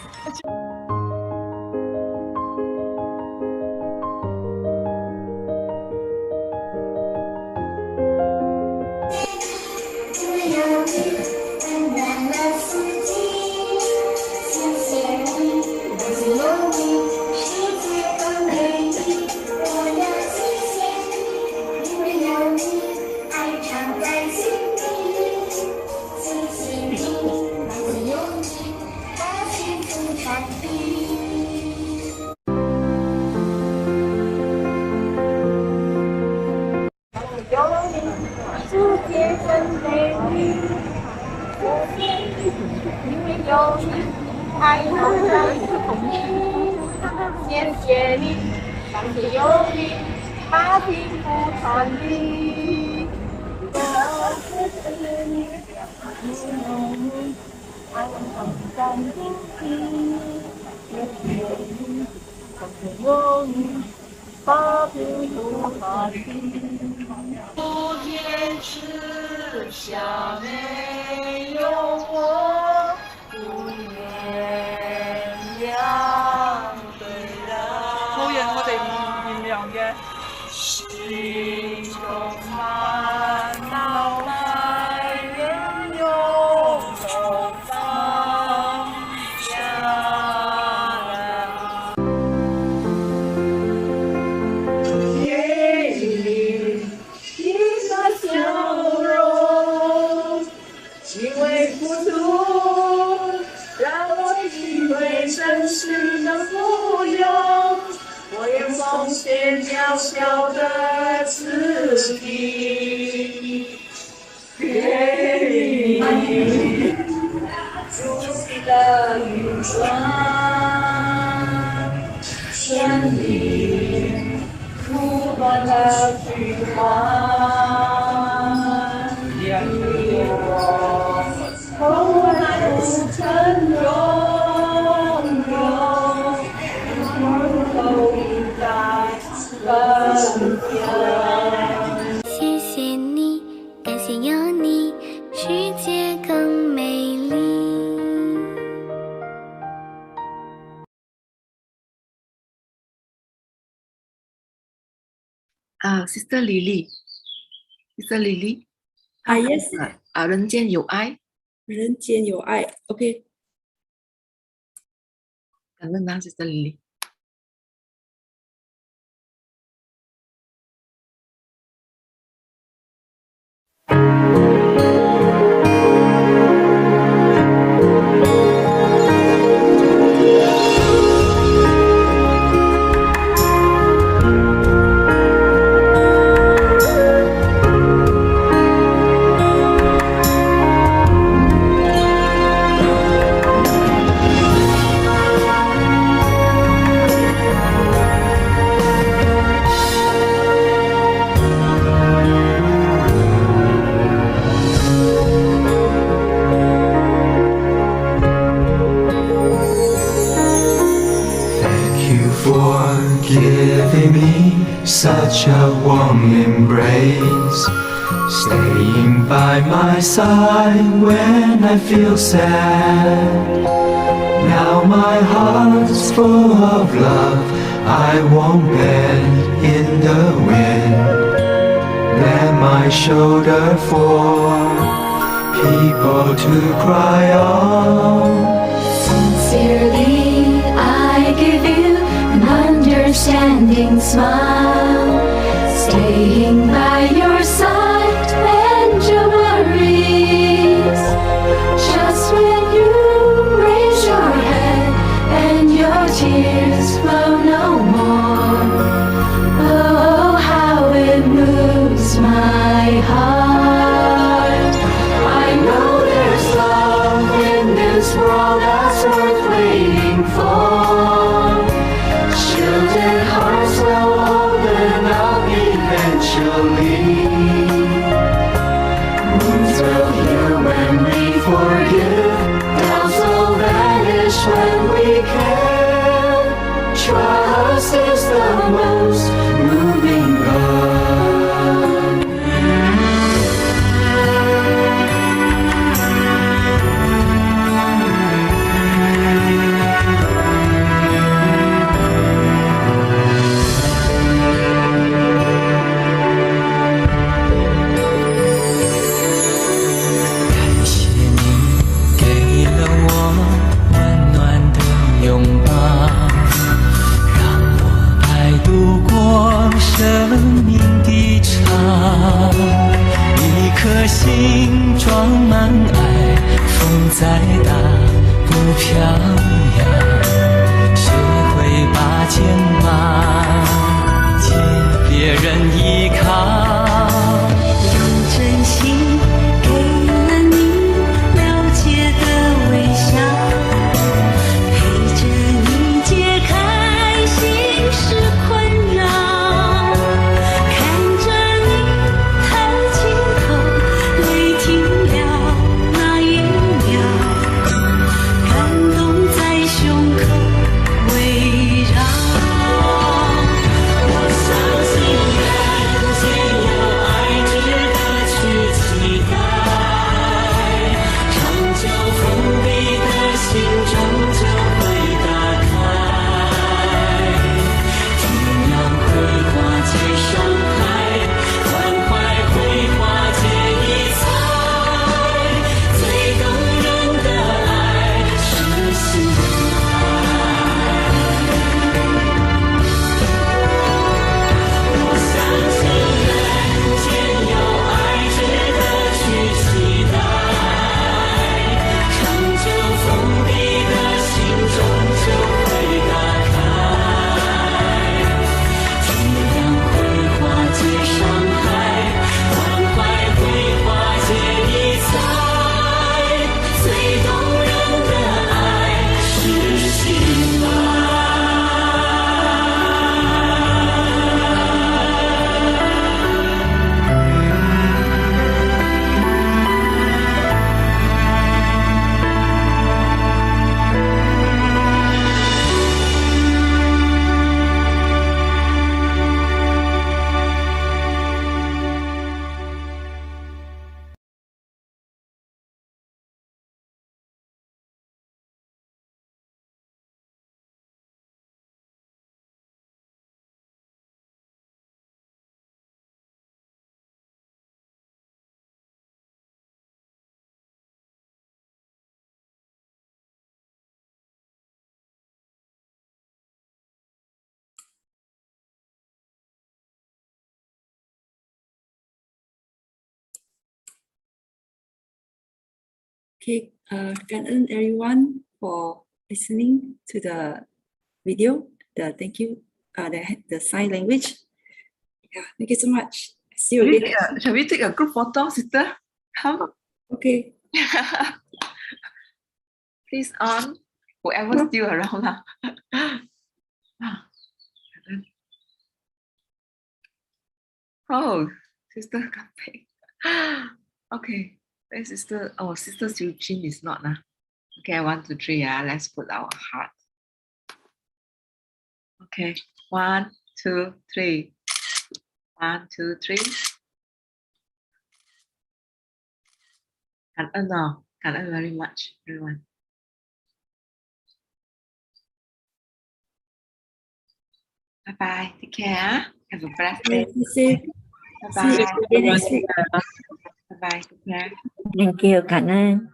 Sister Lily，Sister Lily， yes， 人间有爱，人间有爱 ，OK。感恩啊，Sister Lily。Giving me such a warm embrace, staying by my side when I feel sad. Now my heart's full of love, I won't bend in the wind. Lend my shoulder for people to cry on. Sincerely, I give you an understanding smile, staying by your side and your worries. Just when you raise your head and your tears flow no more, oh, how it moves my heart. I know there's love in this world that's worth waiting for. Shielded hearts will open up eventually. Wounds will heal when we forgive. Doubts will vanish when we can. Trust is the most moving love.心装满爱，风再大不飘扬，学会把肩膀借别人依靠，用真心给了你了解的微笑，陪着你解开心事困扰，看着你抬起头，泪停了那一秒，感动在胸 Okay, cảm ơn everyone for listening to the video, thank you, the sign language. Yeah, thank you so much. See you again. Shall we take a group photo, sister? Come. Okay. Please on. Whoever's still around. Oh, sister coming. Okay. Where's sister? Oh, sister Tzu Chi is not. Okay, 1, 2, 3. Let's put our heart. Okay. 1, 2, 3. 1, 2, 3. Cảm ơn nào. Cảm ơn very much, everyone. Bye bye. Take care. Have a blessed day. Bye bye. See you again next week. Bye bye. Take care. Thank you, cảm ơn.